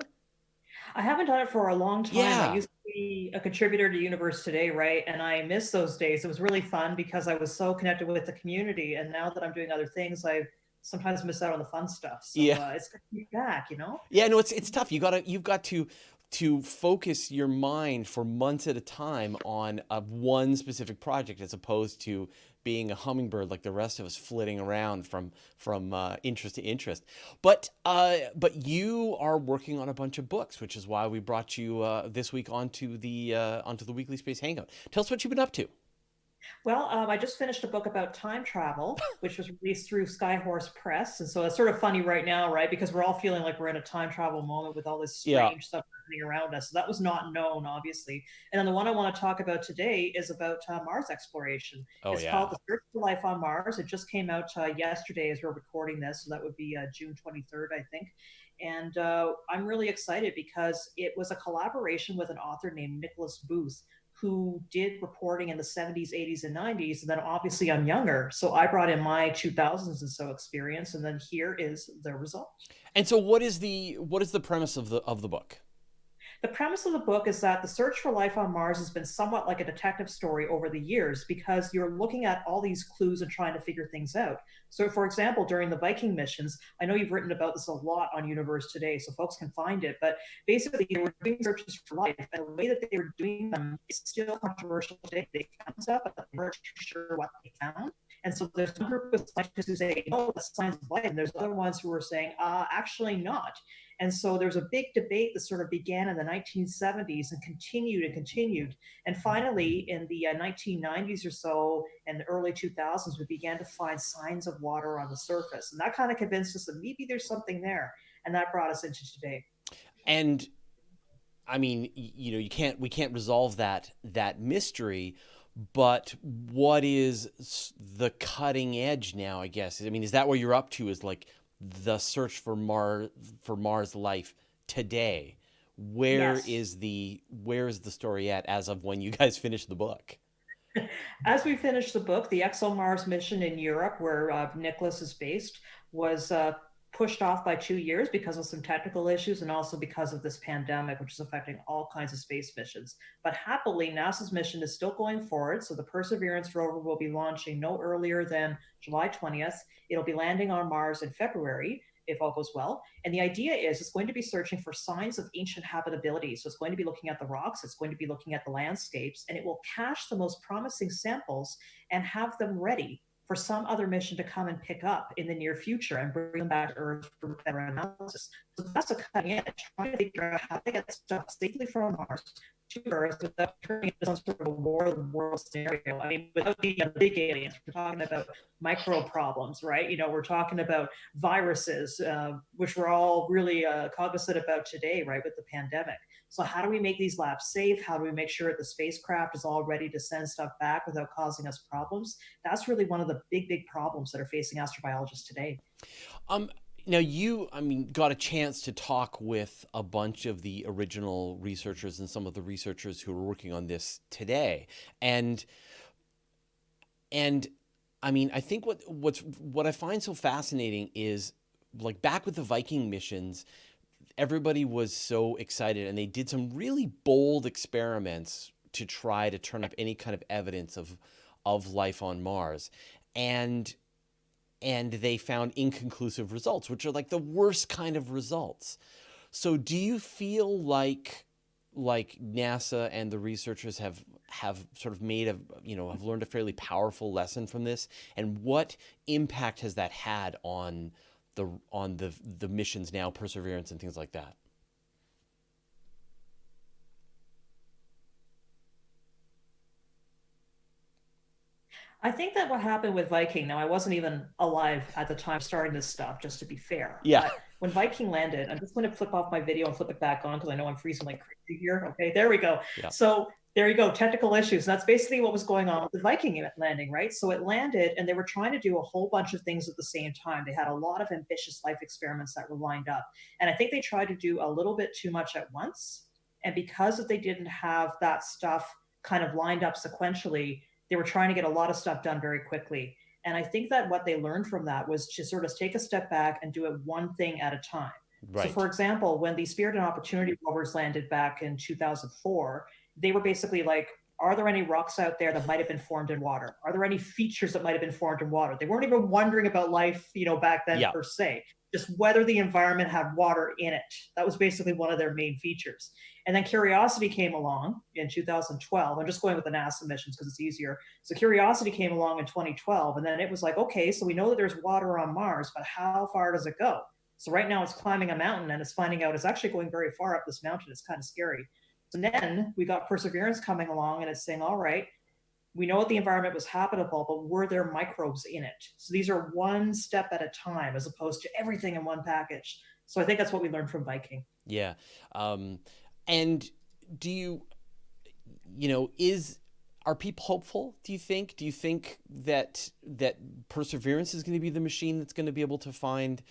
I haven't done it for a long time. Yeah. I used to be a contributor to Universe Today, right? And I miss those days. It was really fun because I was so connected with the community. And now that I'm doing other things, I sometimes miss out on the fun stuff. So it's good to be back, Yeah, no, it's tough. You've got to focus your mind for months at a time on one specific project, as opposed to being a hummingbird like the rest of us, flitting around from interest to interest. But you are working on a bunch of books, which is why we brought you this week onto the Weekly Space Hangout. Tell us what you've been up to. Well, I just finished a book about time travel, which was released through Skyhorse Press. And so it's sort of funny right now, right? Because we're all feeling like we're in a time travel moment with all this strange stuff happening around us. So that was not known, obviously. And then the one I want to talk about today is about Mars exploration. It's called The Search for Life on Mars. It just came out yesterday as we're recording this. So that would be June 23rd, I think. And I'm really excited because it was a collaboration with an author named Nicholas Booth, who did reporting in the 70s, 80s, and 90s. And then obviously I'm younger. So I brought in my 2000s and so experience. And then here is the result. And so what is the premise of the book? The premise of the book is that the search for life on Mars has been somewhat like a detective story over the years, because you're looking at all these clues and trying to figure things out. So, for example, during the Viking missions, I know you've written about this a lot on Universe Today, so folks can find it, but basically they were doing searches for life, and the way that they were doing them is still controversial today. They found stuff, but they weren't sure what they found. And so there's a group of scientists who say, oh, that's signs of life, and there's other ones who are saying, actually not. And so there's a big debate that sort of began in the 1970s and continued. And finally, in the 1990s or so and the early 2000s, we began to find signs of water on the surface. And that kind of convinced us that maybe there's something there. And that brought us into today. And I mean, we can't resolve that mystery, but what is the cutting edge now, I guess? I mean, is that what you're up to, is like the search for Mars life today? Where is the story at as of when you guys finished the book? As we finished the book, the ExoMars mission in Europe, where Nicholas is based, was pushed off by 2 years because of some technical issues and also because of this pandemic, which is affecting all kinds of space missions. But happily, NASA's mission is still going forward. So the Perseverance rover will be launching no earlier than July 20th. It'll be landing on Mars in February, if all goes well. And the idea is it's going to be searching for signs of ancient habitability. So it's going to be looking at the rocks, it's going to be looking at the landscapes, and it will cache the most promising samples and have them ready for some other mission to come and pick up in the near future and bring them back to Earth for better analysis. So that's a cutting edge, trying to figure out how to get stuff safely from Mars to Earth without turning into some sort of a war of the world scenario. I mean, without the big aliens, we're talking about micro problems, right? We're talking about viruses, which we're all really cognizant about today, right, with the pandemic. So how do we make these labs safe? How do we make sure that the spacecraft is all ready to send stuff back without causing us problems? That's really one of the big problems that are facing astrobiologists today. Now you, got a chance to talk with a bunch of the original researchers and some of the researchers who are working on this today. And I think what I find so fascinating is, like, back with the Viking missions, everybody was so excited and they did some really bold experiments to try to turn up any kind of evidence of life on Mars. And they found inconclusive results, which are like the worst kind of results. So do you feel like NASA and the researchers have sort of have learned a fairly powerful lesson from this? And what impact has that had on the missions now, Perseverance and things like that? I think that what happened with Viking, now I wasn't even alive at the time starting this stuff, just to be fair. Yeah. But when Viking landed, I'm just going to flip off my video and flip it back on because I know I'm freezing like crazy here. Okay, there we go. Yeah. So there you go, technical issues. That's basically what was going on with the Viking landing, right? So it landed and they were trying to do a whole bunch of things at the same time. They had a lot of ambitious life experiments that were lined up. And I think they tried to do a little bit too much at once. And because they didn't have that stuff kind of lined up sequentially, they were trying to get a lot of stuff done very quickly. And I think that what they learned from that was to sort of take a step back and do it one thing at a time. Right. So for example, when the Spirit and Opportunity rovers landed back in 2004, they were basically like, are there any rocks out there that might have been formed in water? Are there any features that might have been formed in water? They weren't even wondering about life, back then per se, just whether the environment had water in it. That was basically one of their main features. And then Curiosity came along in 2012. I'm just going with the NASA missions because it's easier. So Curiosity came along in 2012, and then it was like, okay, so we know that there's water on Mars, but how far does it go? So right now it's climbing a mountain and it's finding out it's actually going very far up this mountain. It's kind of scary. So then we got Perseverance coming along and it's saying, all right, we know that the environment was habitable, but were there microbes in it? So these are one step at a time as opposed to everything in one package. So I think that's what we learned from Viking. Yeah. And do are people hopeful, do you think? Do you think that Perseverance is going to be the machine that's going to be able to find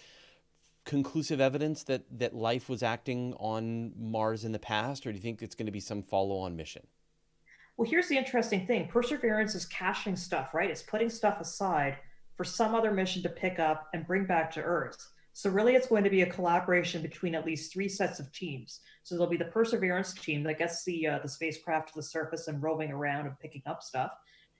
conclusive evidence that life was acting on Mars in the past, or do you think it's going to be some follow-on mission? Well, here's the interesting thing. Perseverance is caching stuff, right? It's putting stuff aside for some other mission to pick up and bring back to Earth. So really, it's going to be a collaboration between at least 3 sets of teams. So there'll be the Perseverance team that gets the spacecraft to the surface and roving around and picking up stuff.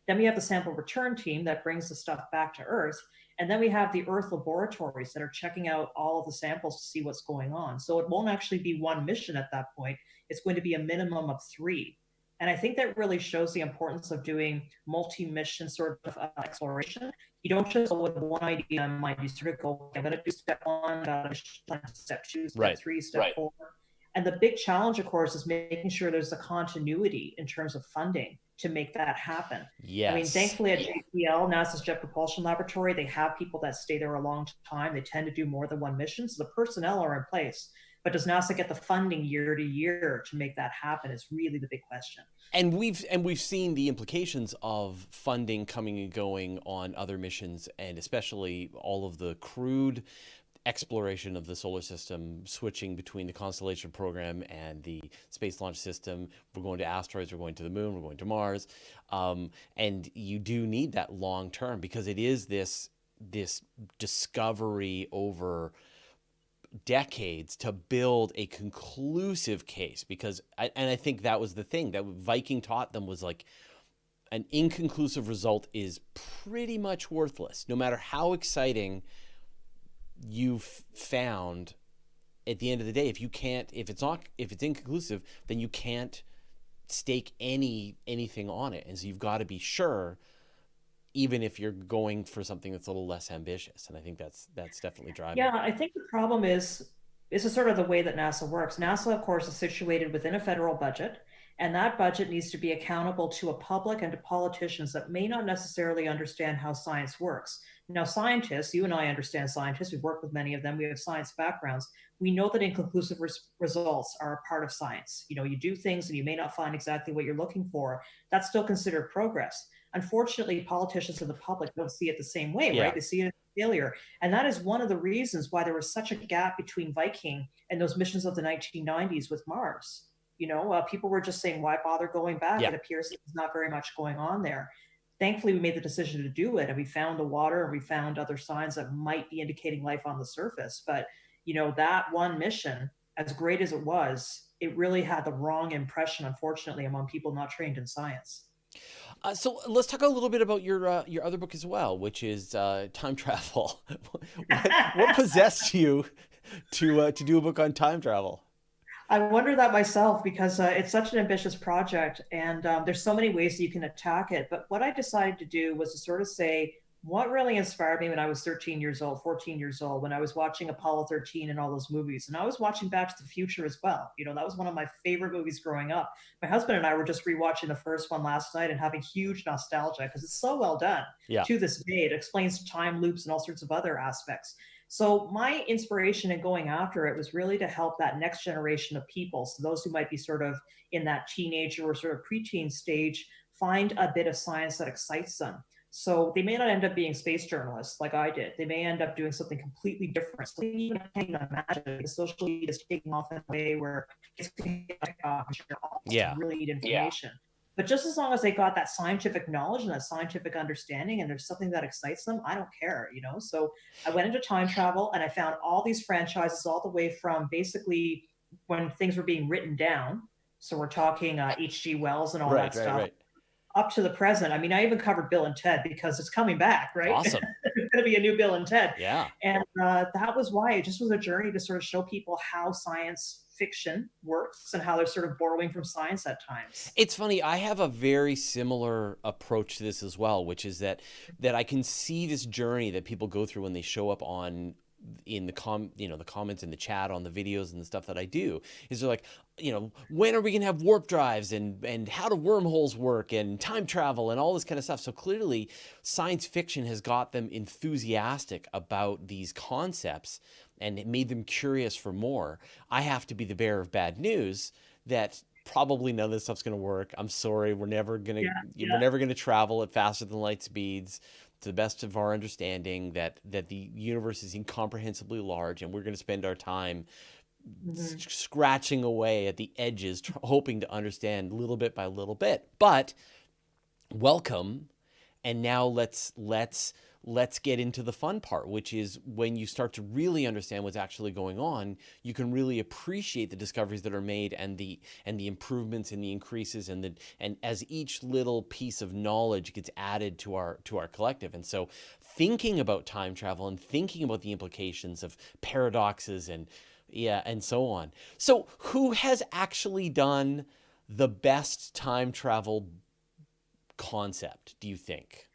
Then we have the sample return team that brings the stuff back to Earth. And then we have the Earth laboratories that are checking out all of the samples to see what's going on. So it won't actually be one mission at that point. It's going to be a minimum of 3. And I think that really shows the importance of doing multi-mission sort of exploration. You don't just go with one idea in mind. You sort of go, I'm going to do step 1, step 2, step 3, step 4. And the big challenge, of course, is making sure there's a continuity in terms of funding to make that happen. Yes. I mean, thankfully at JPL, NASA's Jet Propulsion Laboratory, they have people that stay there a long time. They tend to do more than one mission. So the personnel are in place. But does NASA get the funding year to year to make that happen is really the big question. And we've seen the implications of funding coming and going on other missions, and especially all of the crewed exploration of the solar system, switching between the Constellation program and the Space Launch System. We're going to asteroids, we're going to the moon, we're going to Mars. And you do need that long term because it is this discovery over decades to build a conclusive case, because I think that was the thing that Viking taught them, was like, an inconclusive result is pretty much worthless, no matter how exciting you've found. At the end of the day, if it's inconclusive, then you can't stake anything on it. And so you've got to be sure, even if you're going for something that's a little less ambitious. And I think that's definitely driving. Yeah, I think the problem is this is sort of the way that NASA works. NASA, of course, is situated within a federal budget, and that budget needs to be accountable to a public and to politicians that may not necessarily understand how science works. Now, scientists, you and I understand scientists, we've worked with many of them, we have science backgrounds. We know that inconclusive results are a part of science. You do things and you may not find exactly what you're looking for. That's still considered progress. Unfortunately, politicians and the public don't see it the same way, Yeah. right? They see it as a failure. And that is one of the reasons why there was such a gap between Viking and those missions of the 1990s with Mars. People were just saying, why bother going back? Yeah. It appears there's not very much going on there. Thankfully, we made the decision to do it, and we found the water, and we found other signs that might be indicating life on the surface. But, that one mission, as great as it was, it really had the wrong impression, unfortunately, among people not trained in science. So let's talk a little bit about your other book as well, which is time travel. what possessed you to do a book on time travel? I wonder that myself, because it's such an ambitious project, and there's so many ways that you can attack it. But what I decided to do was to sort of say, what really inspired me when I was 13 years old, 14 years old, when I was watching Apollo 13 and all those movies. And I was watching Back to the Future as well. That was one of my favorite movies growing up. My husband and I were just rewatching the first one last night and having huge nostalgia because it's so well done. Yeah. To this day. It explains time loops and all sorts of other aspects. So my inspiration in going after it was really to help that next generation of people. So those who might be sort of in that teenager or sort of preteen stage, find a bit of science that excites them. So they may not end up being space journalists like I did. They may end up doing something completely different. So even can't even imagine the social media is taking off in a way where it's really need information. Yeah. But just as long as they got that scientific knowledge and that scientific understanding, and there's something that excites them, I don't care, So I went into time travel and I found all these franchises all the way from basically when things were being written down. So we're talking H.G. Wells and all that stuff. Right. Up to the present. I mean, I even covered Bill and Ted because it's coming back, right? Awesome. There's going to be a new Bill and Ted. Yeah. And that was why it just was a journey to sort of show people how science fiction works and how they're sort of borrowing from science at times. It's funny. I have a very similar approach to this as well, which is that I can see this journey that people go through when they show up in the comments in the chat on the videos and the stuff that I do. Is they're like, when are we gonna have warp drives and how do wormholes work and time travel and all this kind of stuff. So clearly science fiction has got them enthusiastic about these concepts and it made them curious for more. I have to be the bearer of bad news that probably none of this stuff's going to work. I'm sorry. We're never going to travel at faster than light speeds. To the best of our understanding, that the universe is incomprehensibly large, and we're going to spend our time scratching away at the edges, hoping to understand little bit by little bit. But welcome, and now let's get into the fun part, which is when you start to really understand what's actually going on, you can really appreciate the discoveries that are made and the improvements and the increases and as each little piece of knowledge gets added to our collective. And so thinking about time travel and thinking about the implications of paradoxes and so on. So who has actually done the best time travel concept, do you think?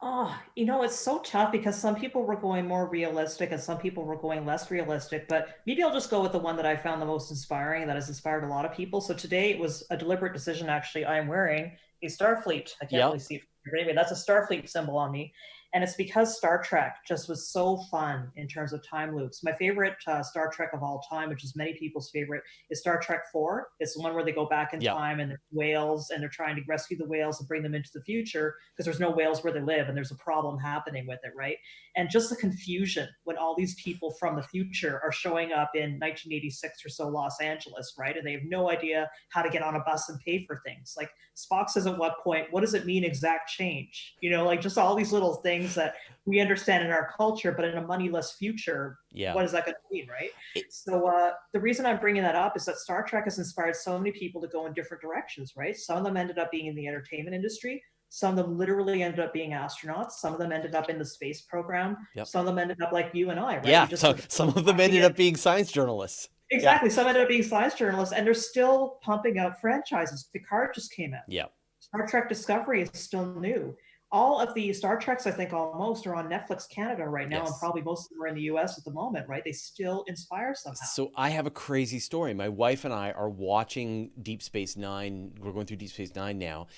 Oh, it's so tough because some people were going more realistic and some people were going less realistic, but maybe I'll just go with the one that I found the most inspiring and that has inspired a lot of people. So today it was a deliberate decision. Actually, I'm wearing a Starfleet. I can't really see it. Anyway, that's a Starfleet symbol on me. And it's because Star Trek just was so fun in terms of time loops. My favorite Star Trek of all time, which is many people's favorite, is Star Trek 4. It's the one where they go back in time and there's whales and they're trying to rescue the whales and bring them into the future because there's no whales where they live and there's a problem happening with it, right? And just the confusion when all these people from the future are showing up in 1986 or so Los Angeles, right? And they have no idea how to get on a bus and pay for things. Like Spock says at what point, what does it mean exact change? Like just all these little things things that we understand in our culture, but in a moneyless future, Yeah. what is that going to mean, right? It- So the reason I'm bringing that up is that Star Trek has inspired so many people to go in different directions, right? Some of them ended up being in the entertainment industry. Some of them literally ended up being astronauts. Some of them ended up in the space program. Yep. Some of them ended up like you and I, right? Yeah. We just So some of them ended up being science journalists. exactly. Some ended up being science journalists, and they're still pumping out franchises. Picard just came out. Yeah. Star Trek Discovery is still new. All of the Star Treks, I think almost, are on Netflix Canada right now, Yes. and probably most of them are in the US at the moment, right? They still inspire somehow. So I have a crazy story. My wife and I are watching Deep Space Nine. We're going through Deep Space Nine now,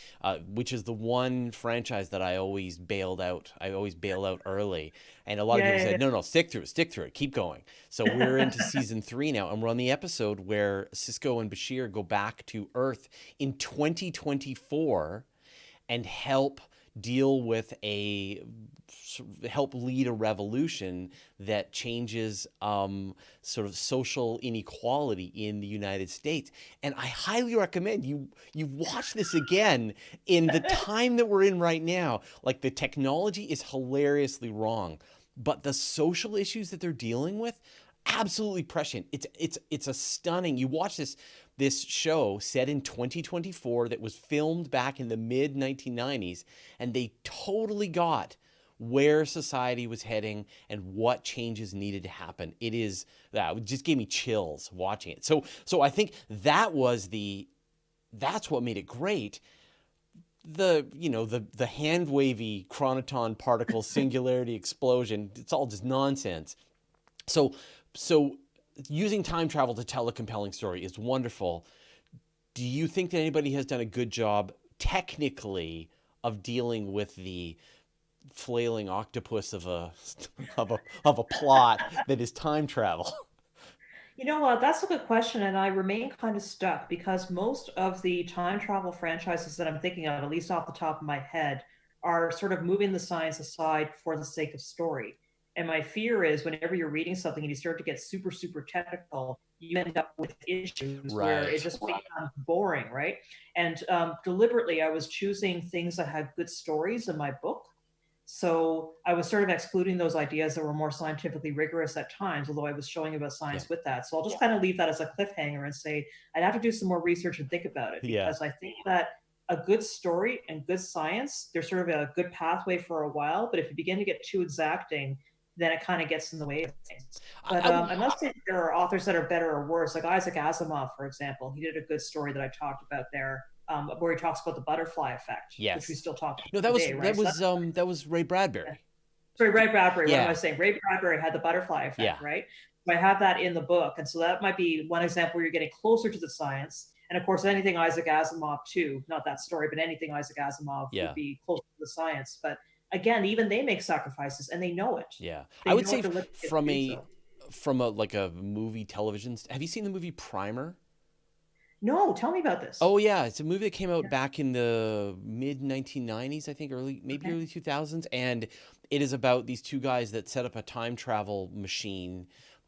which is the one franchise that I always bailed out. I always bail out early. And a lot of people said, no, stick through it, keep going. So we're into season 3 now, and we're on the episode where Cisco and Bashir go back to Earth in 2024 and help lead a revolution that changes sort of social inequality in the United States. And I highly recommend you watch this again in the time that we're in right now. Like, the technology is hilariously wrong, but the social issues that they're dealing with, absolutely prescient. It's a stunning. You watch this show set in 2024 that was filmed back in the mid 1990s, and they totally got where society was heading and what changes needed to happen. It just gave me chills watching it. So I think that's what made it great. The hand wavy chronoton particle singularity explosion, it's all just nonsense. So using time travel to tell a compelling story is wonderful. Do you think that anybody has done a good job technically of dealing with the flailing octopus of a plot that is time travel? You know what? That's a good question, and I remain kind of stuck because most of the time travel franchises that I'm thinking of, at least off the top of my head, are sort of moving the science aside for the sake of story. And my fear is whenever you're reading something and you start to get super, super technical, you end up with issues where it just becomes boring, right? And deliberately, I was choosing things that had good stories in my book. So I was sort of excluding those ideas that were more scientifically rigorous at times, although I was showing about science with that. So I'll just kind of leave that as a cliffhanger and say, I'd have to do some more research and think about it, because I think that a good story and good science, there's sort of a good pathway for a while, but if you begin to get too exacting, then it kind of gets in the way of things. But I'm not saying there are authors that are better or worse. Like Isaac Asimov, for example, he did a good story that I talked about there, where he talks about the butterfly effect, which we still talk about today, right? That was Ray Bradbury. Sorry, Ray Bradbury. What am I saying? Ray Bradbury had the butterfly effect, right? So I have that in the book, and so that might be one example where you're getting closer to the science. And of course, anything Isaac Asimov too, not that story, but anything Isaac Asimov would be closer to the science. But again, even they make sacrifices, and they know it. Yeah, I would say from a movie television. Have you seen the movie Primer? No, tell me about this. Oh yeah, it's a movie that came out back in the mid 1990s, I think, early 2000s, and it is about these two guys that set up a time travel machine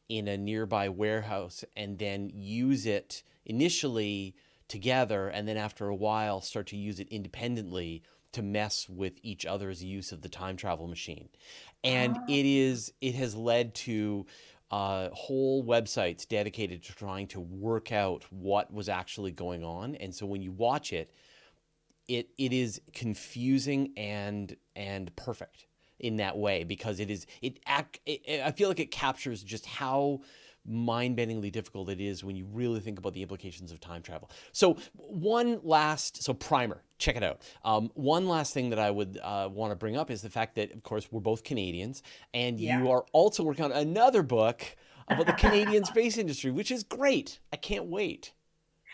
in a nearby warehouse and then use it initially together, and then after a while start to use it independently to mess with each other's use of the time travel machine. And it has led to whole websites dedicated to trying to work out what was actually going on. And so when you watch it, it is confusing and perfect in that way, because I feel like it captures just how mind-bendingly difficult it is when you really think about the implications of time travel. So Primer, check it out. One last thing that I would want to bring up is the fact that, of course, we're both Canadians, and you are also working on another book about the Canadian space industry, which is great. I can't wait.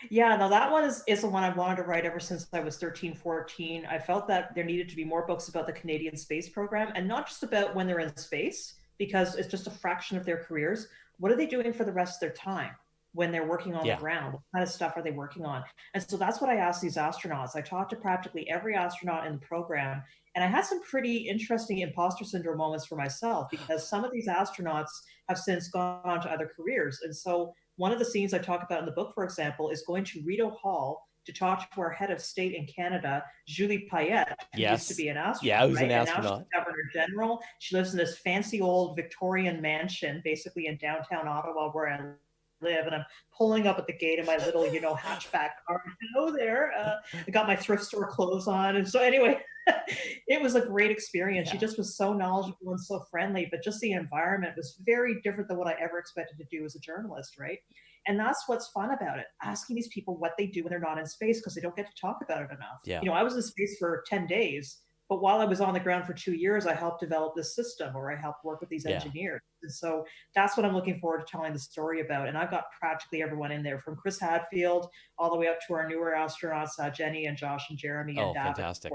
Yeah, no, that one is the one I wanted to write ever since I was 13, 14. I felt that there needed to be more books about the Canadian space program, and not just about when they're in space, because it's just a fraction of their careers. What are they doing for the rest of their time when they're working on the ground? What kind of stuff are they working on? And so that's what I asked these astronauts. I talked to practically every astronaut in the program, and I had some pretty interesting imposter syndrome moments for myself, because some of these astronauts have since gone on to other careers. And so one of the scenes I talk about in the book, for example, is going to Rideau Hall to talk to our head of state in Canada, Julie Payette, who used to Yes. be an astronaut. Yeah, I was right? an And now astronaut. she's Governor General. She lives in this fancy old Victorian mansion, basically in downtown Ottawa, where I live. And I'm pulling up at the gate of my little, hatchback car. Hello there. I got my thrift store clothes on. And so anyway, it was a great experience. Yeah. She just was so knowledgeable and so friendly, but just the environment was very different than what I ever expected to do as a journalist, right? And that's what's fun about it, asking these people what they do when they're not in space, because they don't get to talk about it enough. Yeah. I was in space for 10 days, but while I was on the ground for 2 years, I helped develop this system, or I helped work with these engineers. And so that's what I'm looking forward to telling the story about. And I've got practically everyone in there, from Chris Hadfield all the way up to our newer astronauts, Jenny and Josh and Jeremy and David. Fantastic.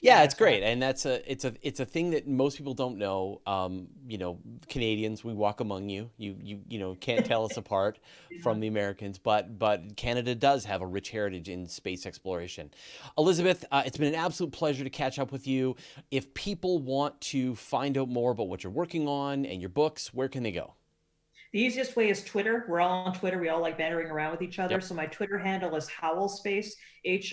Yeah, it's great, and it's a thing that most people don't know. Canadians, we walk among you. You can't tell us apart from the Americans, but Canada does have a rich heritage in space exploration. Elizabeth, it's been an absolute pleasure to catch up with you. If people want to find out more about what you're working on and your books, where can they go? The easiest way is Twitter. We're all on Twitter. We all like bantering around with each other. Yep. So my Twitter handle is Howell space,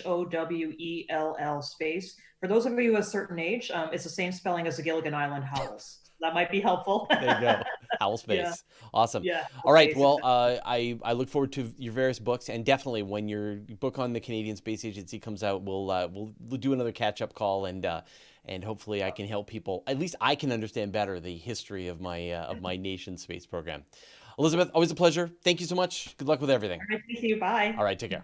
Howell space. For those of you of a certain age, it's the same spelling as the Gilligan Island Howells. That might be helpful. There you go. Howell space. Yeah. Awesome. Yeah. All right. Well, I look forward to your various books, and definitely when your book on the Canadian Space Agency comes out, we'll do another catch-up call, and hopefully I can help people. At least I can understand better the history of my nation's space program. Elizabeth, always a pleasure. Thank you so much. Good luck with everything. All right, thank you. Bye. All right. Take care.